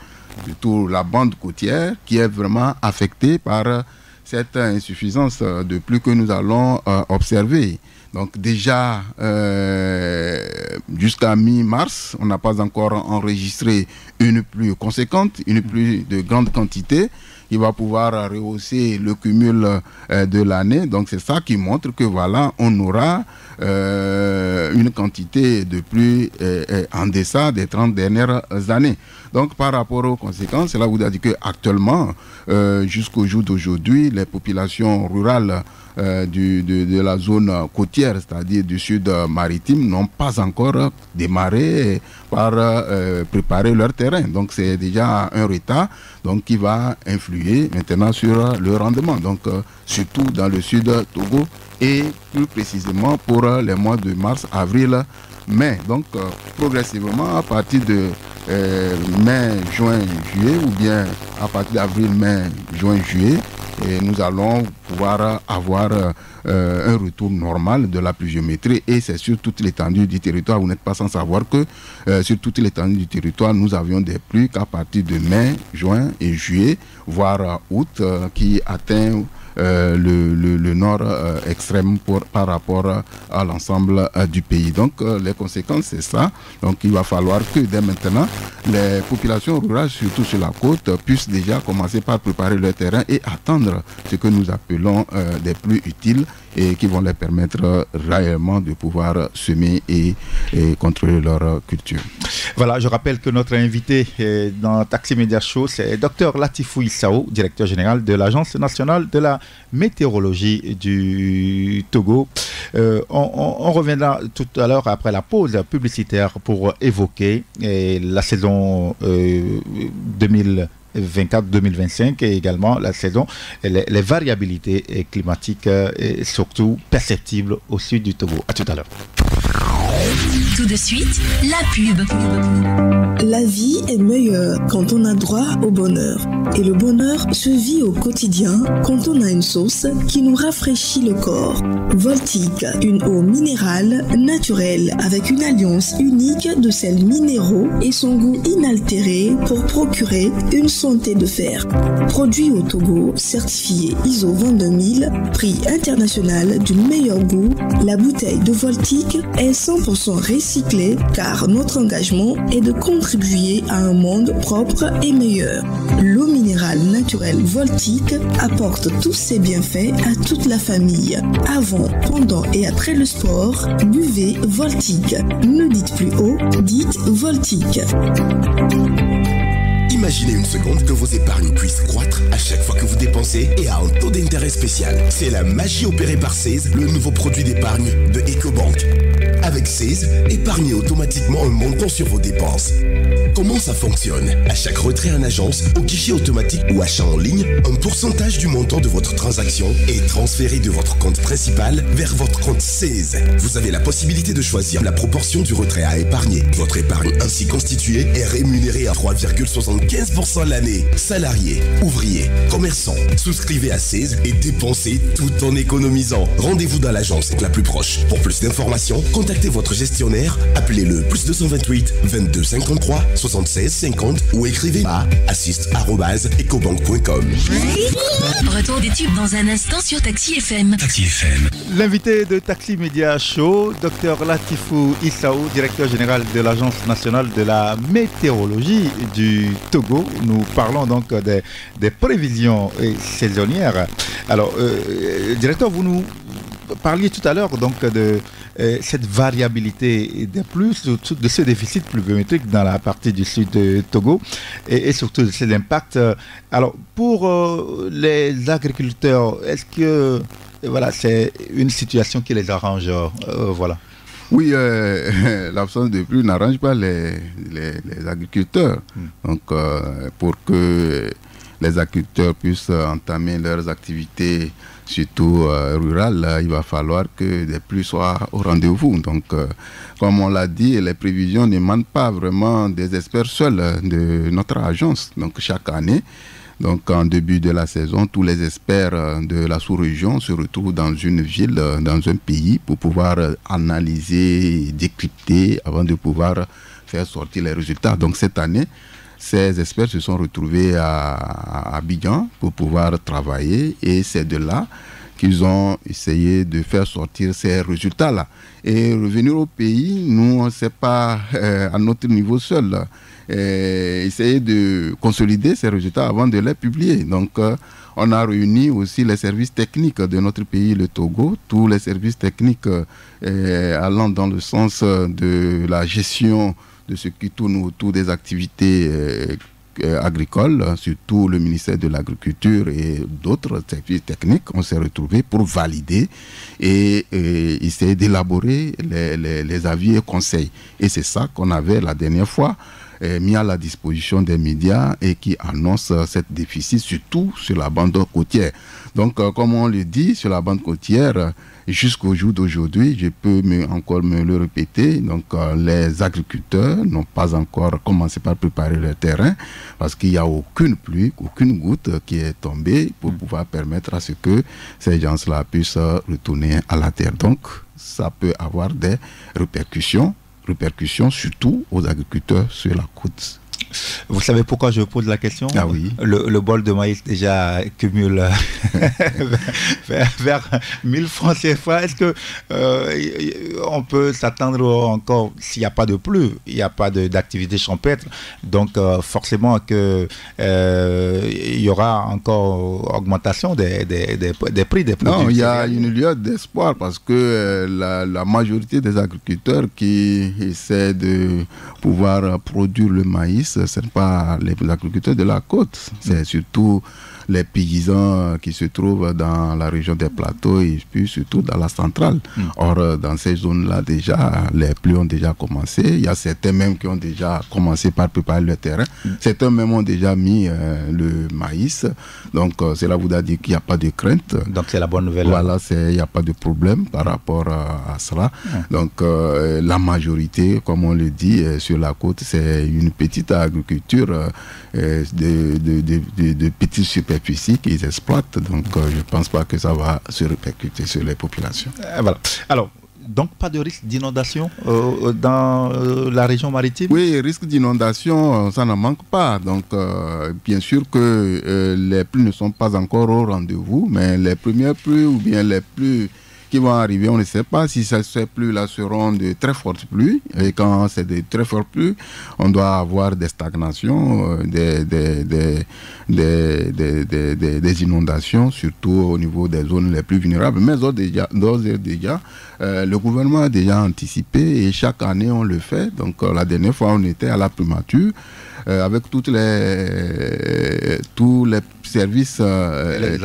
surtout la bande côtière, qui est vraiment affectée par cette insuffisance de pluie que nous allons observer. Donc déjà, jusqu'à mi-mars, on n'a pas encore enregistré une pluie conséquente, une pluie de grande quantité, qui va pouvoir rehausser le cumul de l'année. Donc c'est ça qui montre que voilà, on aura une quantité de pluie en deçà des 30 dernières années. Donc par rapport aux conséquences, cela vous a dit qu'actuellement, jusqu'au jour d'aujourd'hui, les populations rurales de la zone côtière, c'est-à-dire du sud maritime, n'ont pas encore démarré par préparer leur terrain. Donc c'est déjà un retard qui va influer maintenant sur le rendement. Donc surtout dans le sud Togo et plus précisément pour les mois de mars, avril, mai. Donc progressivement à partir de mai, juin, juillet, ou bien à partir d'avril, mai, juin, juillet, et nous allons pouvoir avoir un retour normal de la pluviométrie, et c'est sur toute l'étendue du territoire. Vous n'êtes pas sans savoir que sur toute l'étendue du territoire, nous avions des pluies qu'à partir de mai, juin et juillet, voire août, qui atteint le nord extrême par rapport à l'ensemble du pays. Donc les conséquences, c'est ça. Donc il va falloir que dès maintenant, les populations rurales, surtout sur la côte, puissent déjà commencer par préparer leur terrain et attendre ce que nous appelons des pluies utiles, et qui vont leur permettre réellement de pouvoir semer et contrôler leur culture. Voilà, je rappelle que notre invité dans Taxi Media Show, c'est Dr Latifou Issao, directeur général de l'Agence nationale de la météorologie du Togo. On reviendra tout à l'heure après la pause publicitaire pour évoquer la saison 2024-2025 et également la saison, les variabilités climatiques et surtout perceptibles au sud du Togo. À tout à l'heure. Tout de suite, la pub. La vie est meilleure quand on a droit au bonheur. Et le bonheur se vit au quotidien quand on a une sauce qui nous rafraîchit le corps. Voltique, une eau minérale naturelle avec une alliance unique de sels minéraux et son goût inaltéré pour procurer une santé de fer. Produit au Togo, certifié ISO 22000, prix international du meilleur goût, la bouteille de Voltique est 100% recyclée car notre engagement est de contribuer à un monde propre et meilleur. L'eau minérale naturelle Voltique apporte tous ses bienfaits à toute la famille. Avant, pendant et après le sport, buvez Voltique. Ne dites plus haut, dites Voltique. Imaginez une seconde que vos épargnes puissent croître à chaque fois que vous dépensez et à un taux d'intérêt spécial. C'est la magie opérée par Seize, le nouveau produit d'épargne de EcoBank. Avec Seize, épargnez automatiquement un montant sur vos dépenses. Comment ça fonctionne? À chaque retrait en agence, au guichet automatique ou achat en ligne, un pourcentage du montant de votre transaction est transféré de votre compte principal vers votre compte Seize. Vous avez la possibilité de choisir la proportion du retrait à épargner. Votre épargne ainsi constituée est rémunérée à 3,75% l'année. Salariés, ouvriers, commerçants, souscrivez à Seize et dépensez tout en économisant. Rendez-vous dans l'agence la plus proche. Pour plus d'informations, contactez votre gestionnaire, appelez le +228 22 53 76 50 ou écrivez à assist@ecobank.com. Retour des tubes dans un instant sur Taxi FM. Taxi FM. L'invité de Taxi Media Show, Dr Latifou Issao, directeur général de l'Agence nationale de la météorologie du Togo. Nous parlons donc des prévisions saisonnières. Alors, directeur, vous nous parliez tout à l'heure donc de cette variabilité des pluies, surtout de ce déficit pluviométrique dans la partie du sud de Togo et surtout de ses impacts. Alors, pour les agriculteurs, est-ce que voilà, c'est une situation qui les arrange voilà. Oui, l'absence de pluie n'arrange pas les agriculteurs. Donc, pour que les agriculteurs puissent entamer leurs activités, surtout rurales, il va falloir que des pluies soient au rendez-vous. Donc, comme on l'a dit, les prévisions n'émanent pas vraiment des experts seuls de notre agence. Donc, chaque année, donc en début de la saison, tous les experts de la sous-région se retrouvent dans une ville, dans un pays, pour pouvoir analyser, décrypter, avant de pouvoir faire sortir les résultats. Donc, cette année, ces experts se sont retrouvés à Abidjan pour pouvoir travailler, et c'est de là qu'ils ont essayé de faire sortir ces résultats-là. Et revenir au pays, nous, on ne sait pas à notre niveau seul. Essayer de consolider ces résultats avant de les publier. Donc, on a réuni aussi les services techniques de notre pays, le Togo, tous les services techniques allant dans le sens de la gestion de ce qui tourne autour des activités agricoles, surtout le ministère de l'Agriculture et d'autres services techniques, on s'est retrouvés pour valider et essayer d'élaborer les avis et conseils. Et c'est ça qu'on avait la dernière fois mis à la disposition des médias et qui annonce cette déficit, surtout sur la bande côtière. Donc, comme on le dit, sur la bande côtière, jusqu'au jour d'aujourd'hui, je peux encore me le répéter, donc les agriculteurs n'ont pas encore commencé par préparer leur terrain parce qu'il n'y a aucune pluie, aucune goutte qui est tombée pour pouvoir permettre à ce que ces gens-là puissent retourner à la terre. Donc, ça peut avoir des répercussions surtout aux agriculteurs sur la côte. Vous savez pourquoi je pose la question? Ah oui. Le bol de maïs déjà cumule vers 1000 francs CFA. Est-ce que on peut s'attendre encore, s'il n'y a pas de pluie, il n'y a pas d'activité champêtre, donc forcément que il y aura encore augmentation des prix des produits? Non, il y a une lueur d'espoir parce que la majorité des agriculteurs qui essaient de pouvoir produire le maïs, ce n'est pas les agriculteurs de la côte, c'est surtout les paysans qui se trouvent dans la région des plateaux et puis surtout dans la centrale. Or, dans ces zones-là, déjà, les pluies ont déjà commencé. Il y a certains même qui ont déjà commencé par préparer le terrain. Certains même ont déjà mis le maïs. Donc, cela voudrait dire qu'il n'y a pas de crainte. Donc, c'est la bonne nouvelle. Voilà, il n'y a pas de problème par rapport à cela. Donc, la majorité, comme on le dit, sur la côte, c'est une petite agriculture de petites superficies qu'ils exploitent, donc je ne pense pas que ça va se répercuter sur les populations. Voilà. Alors, donc pas de risque d'inondation dans la région maritime? Oui, risque d'inondation, ça n'en manque pas. Donc, bien sûr que les pluies ne sont pas encore au rendez-vous, mais les premières pluies ou bien les pluies qui vont arriver, on ne sait pas si ces pluies-là seront de très fortes pluies. Et quand c'est de très fortes pluies, on doit avoir des stagnations, des inondations, surtout au niveau des zones les plus vulnérables. Mais d'ores et déjà, le gouvernement a déjà anticipé et chaque année on le fait. Donc la dernière fois, on était à la primature avec tous les services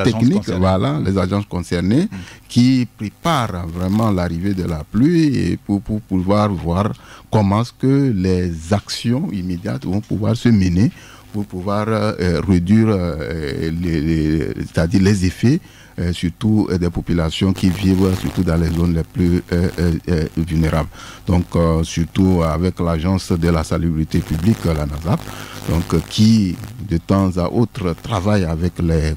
techniques, voilà, les agences concernées qui préparent vraiment l'arrivée de la pluie et pour pouvoir voir comment est-ce que les actions immédiates vont pouvoir se mener pour pouvoir réduire c'est-à-dire les effets surtout des populations qui vivent surtout dans les zones les plus vulnérables. Donc surtout avec l'agence de la salubrité publique, la NASAP, donc qui de temps à autre travaille avec les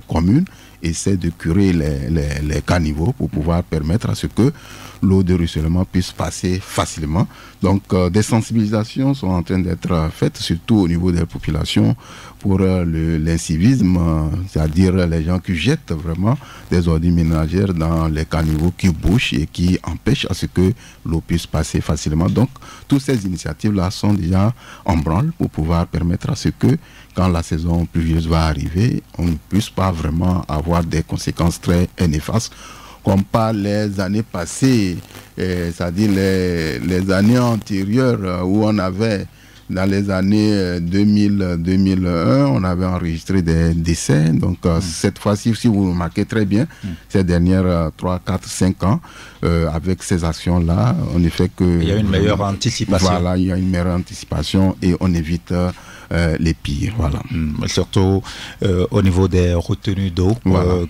communes, essaie de curer les caniveaux pour pouvoir permettre à ce que l'eau de ruissellement puisse passer facilement. Donc des sensibilisations sont en train d'être faites, surtout au niveau des populations, pour l'incivisme, c'est-à-dire les gens qui jettent vraiment des ordures ménagères dans les caniveaux qui bouchent et qui empêchent à ce que l'eau puisse passer facilement. Donc toutes ces initiatives-là sont déjà en branle pour pouvoir permettre à ce que quand la saison pluvieuse va arriver, on ne puisse pas vraiment avoir des conséquences très néfastes comme par les années passées, c'est-à-dire les années antérieures où on avait, dans les années 2000-2001, on avait enregistré des décès. Donc cette fois-ci, si vous remarquez très bien, ces dernières 3, 4, 5 ans, avec ces actions-là, on ne fait que... Il y a une meilleure anticipation. Voilà, il y a une meilleure anticipation et on évite les pires. Voilà. Surtout au niveau des retenues d'eau, voilà.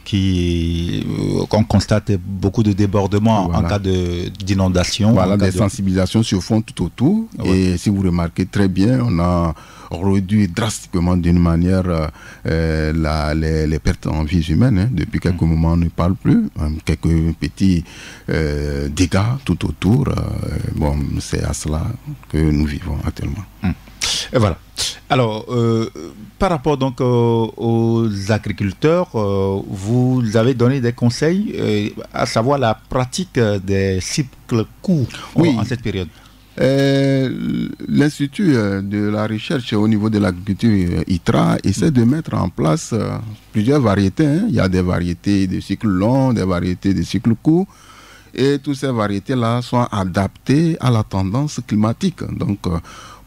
On constate beaucoup de débordements en cas de-d'inondation. Voilà, des sensibilisations se font tout autour. Ouais. Et si vous remarquez très bien, on a réduit drastiquement d'une manière les pertes en vie humaine. Depuis quelques moments, on ne parle plus. Quelques petits dégâts tout autour. Bon, c'est à cela que nous vivons actuellement. Et voilà. Alors, par rapport donc aux agriculteurs, vous avez donné des conseils, à savoir la pratique des cycles courts en cette période. L'Institut de la recherche au niveau de l'agriculture ITRA essaie de mettre en place plusieurs variétés. Il y a des variétés de cycles longs, des variétés de cycles courts. Et toutes ces variétés-là sont adaptées à la tendance climatique. Donc,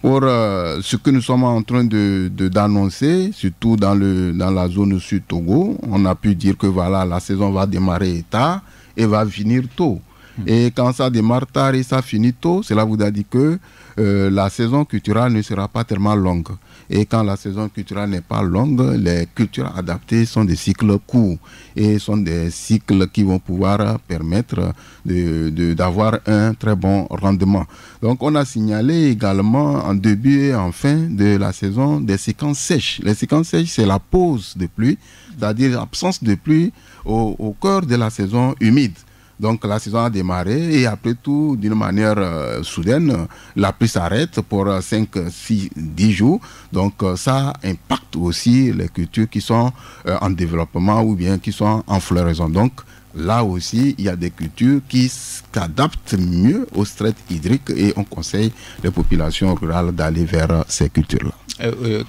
Pour ce que nous sommes en train d'annoncer, surtout dans la zone sud Togo, on a pu dire que voilà, la saison va démarrer tard et va finir tôt. Et quand ça démarre tard et ça finit tôt, cela vous a dit que la saison culturelle ne sera pas tellement longue. Et quand la saison culturelle n'est pas longue, les cultures adaptées sont des cycles courts et sont des cycles qui vont pouvoir permettre d'avoir un très bon rendement. Donc on a signalé également en début et en fin de la saison des séquences sèches. Les séquences sèches, c'est la pause de pluie, c'est-à-dire l'absence de pluie au cœur de la saison humide. Donc la saison a démarré et après tout, d'une manière soudaine, la pluie s'arrête pour 5, 6, 10 jours. Donc ça impacte aussi les cultures qui sont en développement ou bien qui sont en floraison. Donc là aussi, il y a des cultures qui s'adaptent mieux au stress hydrique et on conseille les populations rurales d'aller vers ces cultures-là.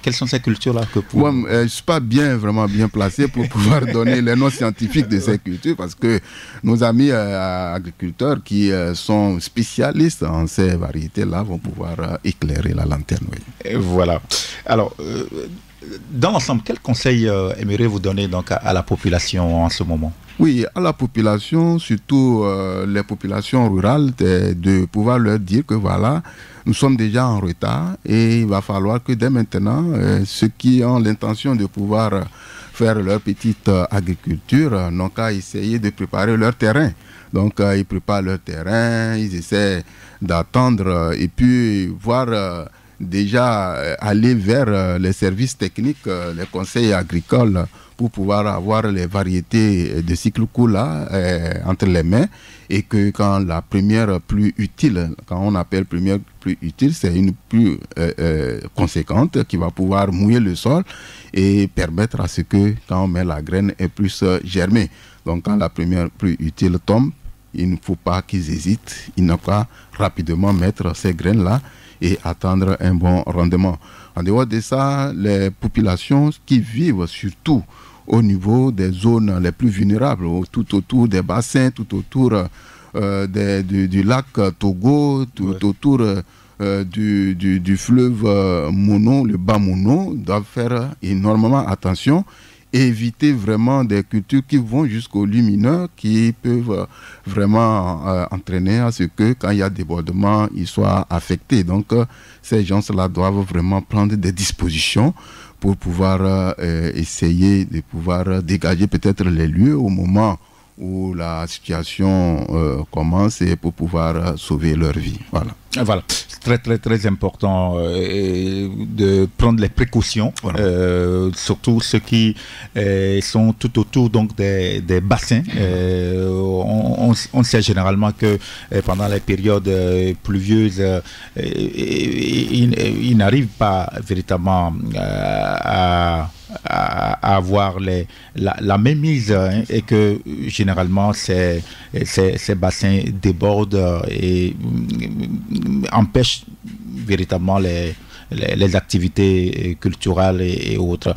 Quelles sont ces cultures-là que je ne suis pas vraiment bien placé pour pouvoir donner les noms scientifiques de ces cultures parce que nos amis agriculteurs qui sont spécialistes en ces variétés-là vont pouvoir éclairer la lanterne. Oui. Voilà. Alors, dans l'ensemble, quels conseils aimeriez-vous donner donc à la population en ce moment ? Oui, à la population, surtout les populations rurales, de pouvoir leur dire que voilà, nous sommes déjà en retard et il va falloir que dès maintenant, ceux qui ont l'intention de pouvoir faire leur petite agriculture n'ont qu'à essayer de préparer leur terrain. Donc, ils préparent leur terrain, ils essaient d'attendre et puis voir déjà aller vers les services techniques, les conseils agricoles pour pouvoir avoir les variétés de cycle court là entre les mains et que quand la première pluie utile, quand on appelle première pluie utile, c'est une pluie conséquente qui va pouvoir mouiller le sol et permettre à ce que quand on met la graine, elle puisse germer. Donc quand la première pluie utile tombe, il ne faut pas qu'ils hésitent, ils n'ont qu'à rapidement mettre ces graines-là et attendre un bon rendement. En dehors de ça, les populations qui vivent surtout au niveau des zones les plus vulnérables, tout autour des bassins, tout autour du lac Togo, tout autour du fleuve Mono, le bas Mono, doivent faire énormément attention et éviter vraiment des cultures qui vont jusqu'aux lumineux, qui peuvent vraiment entraîner à ce que quand il y a débordement, ils soient affectés. Donc ces gens-là doivent vraiment prendre des dispositions pour pouvoir essayer de pouvoir dégager peut-être les lieux au moment où la situation commence et pour pouvoir sauver leur vie. Voilà. Voilà, c'est très très très important de prendre les précautions, voilà. Surtout ceux qui sont tout autour donc des bassins. On sait généralement que pendant les périodes pluvieuses, ils n'arrivent pas véritablement à avoir la mainmise et que généralement ces bassins débordent et empêchent véritablement les activités culturelles et autres.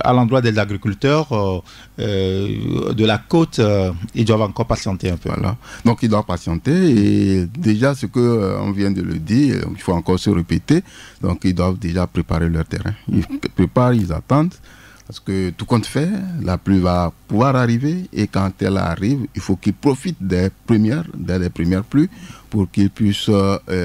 À l'endroit des agriculteurs de la côte, ils doivent encore patienter un peu. Voilà. Donc ils doivent patienter et déjà ce qu'on vient de le dire, il faut encore se répéter, donc ils doivent déjà préparer leur terrain. Ils préparent, ils attendent. Parce que tout compte fait, la pluie va pouvoir arriver et quand elle arrive, il faut qu'ils profitent des premières pluies pour qu'ils puissent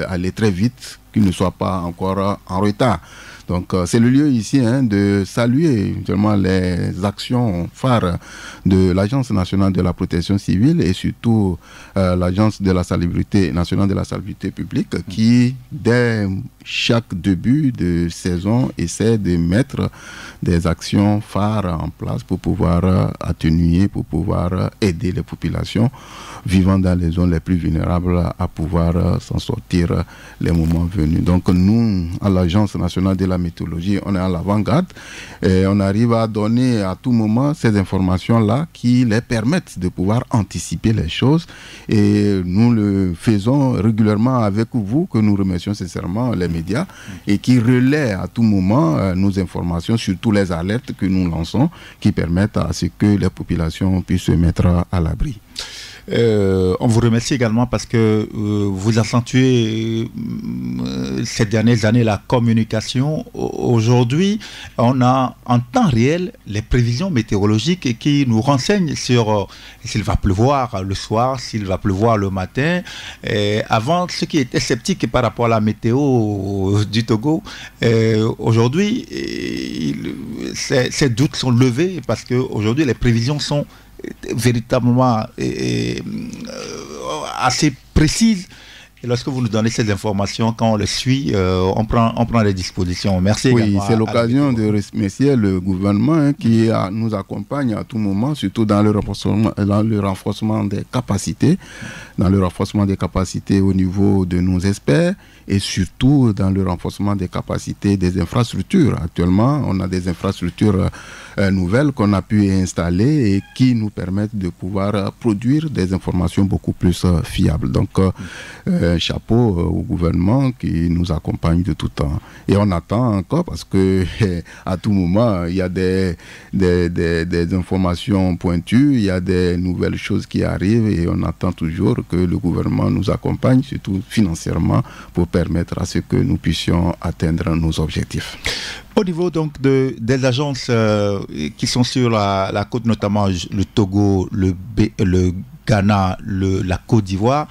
aller très vite, qu'ils ne soient pas encore en retard. Donc c'est le lieu ici de saluer éventuellement les actions phares de l'Agence nationale de la protection civile et surtout l'Agence de la salubrité nationale de la salubrité publique qui, dès chaque début de saison, essaie de mettre des actions phares en place pour pouvoir atténuer, pour pouvoir aider les populations vivant dans les zones les plus vulnérables à pouvoir s'en sortir les moments venus. Donc nous, à l'Agence nationale de la météorologie, on est à l'avant-garde et on arrive à donner à tout moment ces informations-là qui les permettent de pouvoir anticiper les choses et nous le faisons régulièrement avec vous, que nous remercions sincèrement les médias et qui relaient à tout moment nos informations, surtout les alertes que nous lançons qui permettent à ce que les populations puissent se mettre à l'abri. On vous remercie également parce que vous accentuez ces dernières années la communication. Aujourd'hui, on a en temps réel les prévisions météorologiques qui nous renseignent sur s'il va pleuvoir le soir, s'il va pleuvoir le matin. Avant, ceux qui étaient sceptiques par rapport à la météo du Togo, aujourd'hui, ces doutes sont levés parce qu'aujourd'hui, les prévisions sont véritablement assez précises. Et lorsque vous nous donnez ces informations, quand on les suit, on prend les dispositions. Merci. Oui, c'est l'occasion de remercier le gouvernement qui nous accompagne à tout moment, surtout dans le renforcement des capacités, au niveau de nos experts et surtout dans le renforcement des capacités des infrastructures. Actuellement, on a des infrastructures nouvelles qu'on a pu installer et qui nous permettent de pouvoir produire des informations beaucoup plus fiables. Donc, chapeau au gouvernement qui nous accompagne de tout temps. Et on attend encore parce que à tout moment, il y a des informations pointues, il y a des nouvelles choses qui arrivent et on attend toujours que le gouvernement nous accompagne, surtout financièrement, pour permettre à ce que nous puissions atteindre nos objectifs. Au niveau donc des agences qui sont sur la côte, notamment le Togo, le Ghana, la Côte d'Ivoire,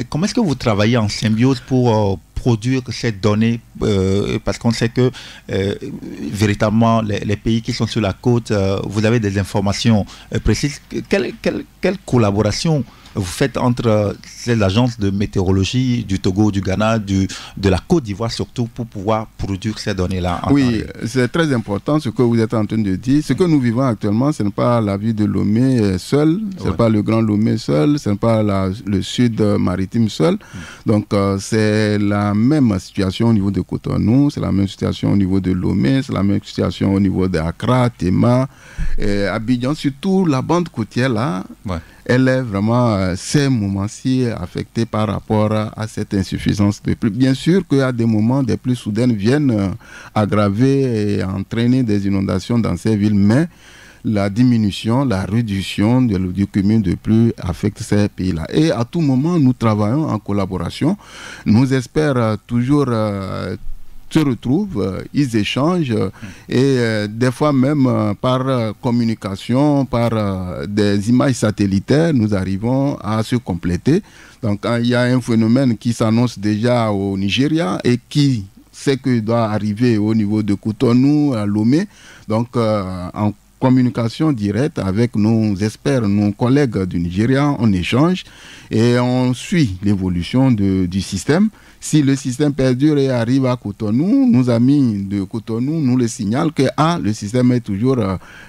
comment est-ce que vous travaillez en symbiose pour produire ces données, parce qu'on sait que véritablement les pays qui sont sur la côte, vous avez des informations précises. Quelle collaboration vous faites entre ces agences de météorologie du Togo, du Ghana, de la Côte d'Ivoire surtout, pour pouvoir produire ces données-là? Oui, c'est très important ce que vous êtes en train de dire. Ce que nous vivons actuellement, ce n'est pas la ville de Lomé seule, ce n'est pas le Grand Lomé seul, ce n'est pas le sud maritime seul. Donc c'est la même situation au niveau de Cotonou, c'est la même situation au niveau de Lomé, c'est la même situation au niveau d'Accra, Tema, Abidjan, surtout la bande côtière là. Ouais. Elle est vraiment, ces moments-ci, affectée par rapport à cette insuffisance de pluie. Bien sûr qu'il y a des moments, des pluies soudaines viennent aggraver et entraîner des inondations dans ces villes, mais la diminution, la réduction du cumul de pluie affecte ces pays-là. Et à tout moment, nous travaillons en collaboration. Nous espérons toujours se retrouvent, ils échangent et des fois même par communication, par des images satellitaires, nous arrivons à se compléter. Donc il y a un phénomène qui s'annonce déjà au Nigeria et qui sait qu'il doit arriver au niveau de Cotonou, à Lomé. Donc en communication directe avec nos experts, nos collègues du Nigeria, on échange et on suit l'évolution du système. Si le système perdure et arrive à Cotonou, nos amis de Cotonou nous le signalent que le système est toujours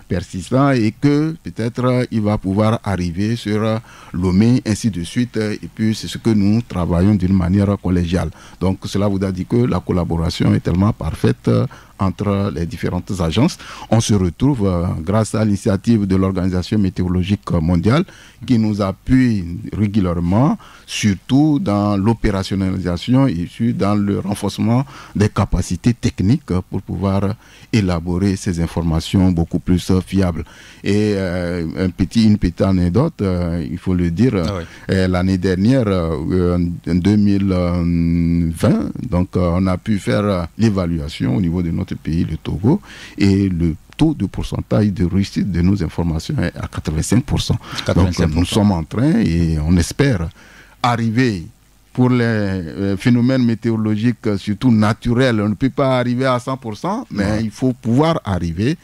persistant et que peut-être il va pouvoir arriver sur Lomé, ainsi de suite. Et puis c'est ce que nous travaillons d'une manière collégiale. Donc cela vous a dit que la collaboration est tellement parfaite entre les différentes agences. On se retrouve grâce à l'initiative de l'Organisation météorologique mondiale qui nous appuie régulièrement, surtout dans l'opérationnalisation et dans le renforcement des capacités techniques pour pouvoir élaborer ces informations beaucoup plus fiables. Et une petite anecdote, il faut le dire, l'année dernière, en 2020, donc on a pu faire l'évaluation au niveau de notre pays, le Togo, et le taux de pourcentage de réussite de nos informations est à 85%. Donc nous sommes en train et on espère arriver pour les phénomènes météorologiques, surtout naturels. On ne peut pas arriver à 100%, mais il faut pouvoir arriver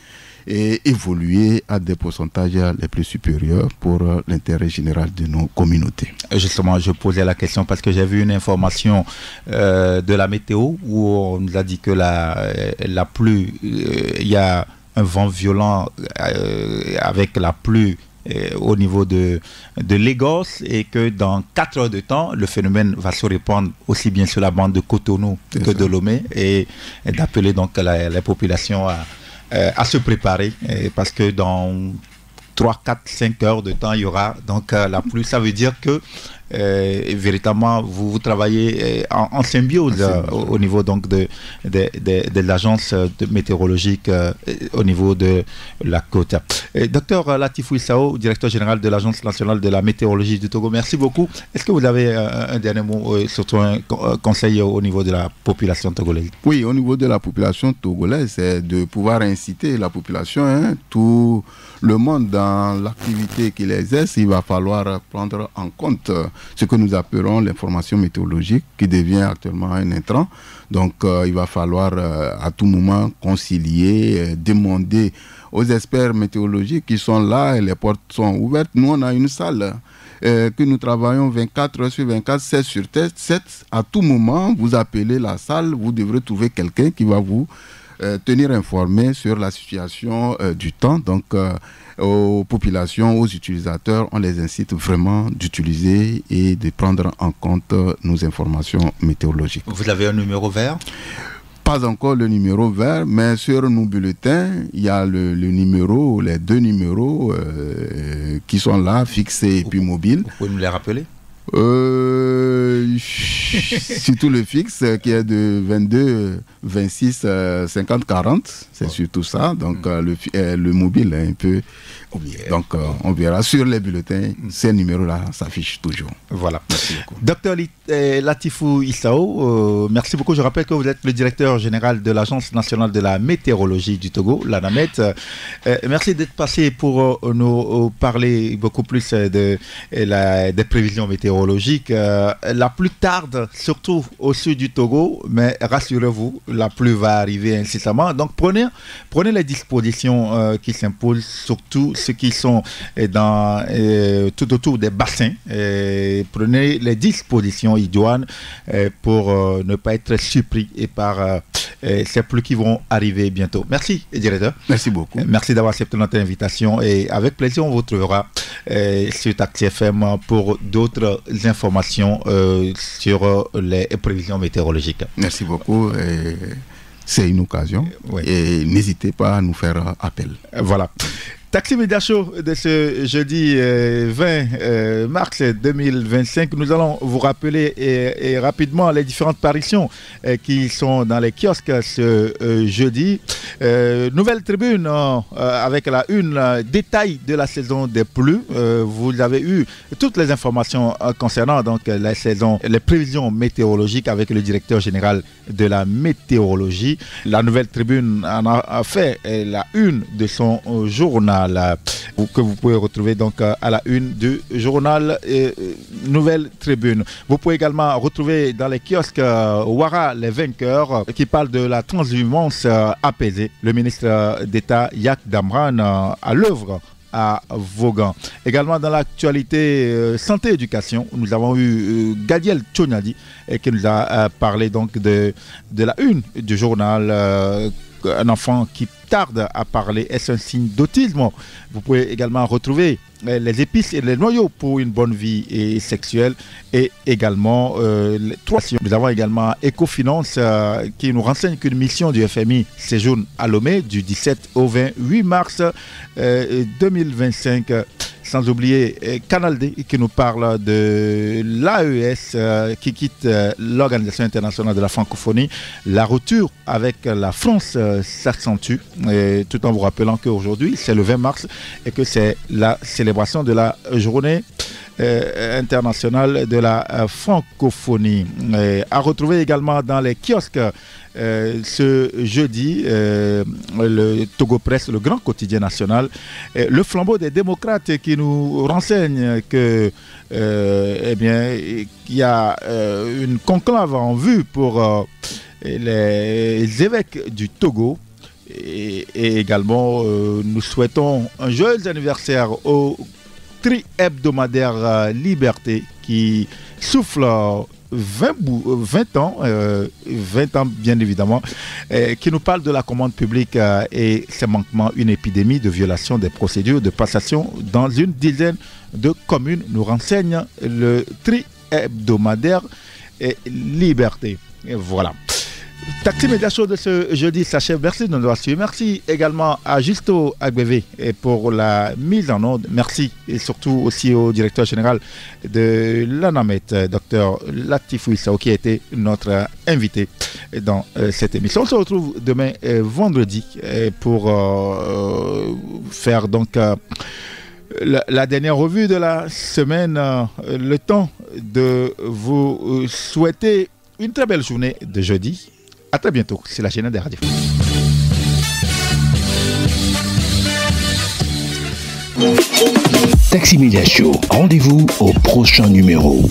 et évoluer à des pourcentages les plus supérieurs pour l'intérêt général de nos communautés. Justement, je posais la question parce que j'ai vu une information de la météo où on nous a dit que la pluie, il y a un vent violent avec la pluie au niveau de Lagos et que dans 4 heures de temps, le phénomène va se répandre aussi bien sur la bande de Cotonou que de Lomé et d'appeler donc les populations à se préparer parce que dans 3, 4, 5 heures de temps, il y aura donc la pluie. Ça veut dire que véritablement, vous travaillez en symbiose au niveau donc de l'agence météorologique au niveau de la côte. Docteur Latifou Issao, directeur général de l'Agence nationale de la météorologie du Togo, merci beaucoup. Est-ce que vous avez un dernier mot, surtout un conseil au niveau de la population togolaise? Oui, au niveau de la population togolaise, c'est de pouvoir inciter la population, tout le monde dans l'activité qu'il exerce, il va falloir prendre en compte ce que nous appelons l'information météorologique qui devient actuellement un intrant. Donc il va falloir à tout moment concilier, demander aux experts météorologiques qui sont là et les portes sont ouvertes. Nous, on a une salle que nous travaillons 24 heures sur 24, 7 sur 7. À tout moment, vous appelez la salle, vous devrez trouver quelqu'un qui va vous tenir informé sur la situation du temps. Donc, aux populations, aux utilisateurs, on les incite vraiment d'utiliser et de prendre en compte nos informations météorologiques. Vous avez un numéro vert? Pas encore le numéro vert, mais sur nos bulletins, il y a le numéro, les deux numéros qui sont là, fixés et puis mobiles. Vous pouvez nous les rappeler? Surtout le fixe qui est de 22 26 50 40, c'est surtout ça. Donc le mobile est un peu oublié. Donc on verra sur les bulletins, ces numéros-là s'affichent toujours. Voilà. Merci beaucoup. Docteur Latifou Issao, merci beaucoup. Je rappelle que vous êtes le directeur général de l'Agence nationale de la météorologie du Togo, l'ANAMET. Merci d'être passé pour nous parler beaucoup plus des prévisions météorologiques. La pluie tarde, surtout au sud du Togo, mais rassurez-vous, la pluie va arriver incessamment. Donc prenez les dispositions qui s'imposent, surtout ceux qui sont tout autour des bassins. Prenez les dispositions idoines pour ne pas être surpris par ces pluies qui vont arriver bientôt. Merci, directeur. Merci beaucoup. Merci d'avoir accepté notre invitation et avec plaisir, on vous retrouvera sur Taxi FM pour d'autres informations sur les prévisions météorologiques. Merci beaucoup. C'est une occasion et n'hésitez pas à nous faire appel. Voilà. Taxi Média Show de ce jeudi 20 mars 2025. Nous allons vous rappeler et rapidement les différentes parutions qui sont dans les kiosques ce jeudi. Nouvelle tribune avec la une détail de la saison des pluies. Vous avez eu toutes les informations concernant donc la saison, les prévisions météorologiques avec le directeur général de la météorologie. La Nouvelle Tribune en a fait la une de son journal que vous pouvez retrouver donc à la une du journal Nouvelle Tribune. Vous pouvez également retrouver dans les kiosques Ouara les vainqueurs qui parle de la transhumance apaisée. Le ministre d'État Yak Damran à l'œuvre à Vaughan. Également dans l'actualité santé-éducation, nous avons eu Gadiel Tchonadi qui nous a parlé donc de la une du journal. Un enfant qui tarde à parler, est-ce un signe d'autisme? Vous pouvez également retrouver les épices et les noyaux pour une bonne vie sexuelle et également les trois. Nous avons également Ecofinance qui nous renseigne qu'une mission du FMI séjourne à Lomé du 17 au 28 mars 2025. Sans oublier Canal D qui nous parle de l'AES qui quitte l'Organisation internationale de la francophonie. La rupture avec la France s'accentue, tout en vous rappelant qu'aujourd'hui, c'est le 20 mars et que c'est la célébration de la journée internationale de la francophonie. À retrouver également dans les kiosques ce jeudi, le Togo Presse, le grand quotidien national, le flambeau des démocrates qui nous renseigne que qu'il y a une conclave en vue pour les évêques du Togo. Et également, nous souhaitons un joyeux anniversaire au tri-hebdomadaire Liberté qui souffle 20 ans bien évidemment, qui nous parle de la commande publique et ses manquements, une épidémie de violation des procédures de passation dans une dizaine de communes, nous renseigne le tri-hebdomadaire Liberté. Et voilà. Taxi Média Show de ce jeudi s'achève. Merci de nous avoir suivis. Merci également à Justo Agbeve pour la mise en onde. Merci et surtout aussi au directeur général de l'ANAMET, Dr Latifou Issao, qui a été notre invité dans cette émission. On se retrouve demain vendredi pour faire donc la dernière revue de la semaine. Le temps de vous souhaiter une très belle journée de jeudi. À très bientôt, c'est la chaîne des radios. Taxi Média Show, rendez-vous au prochain numéro.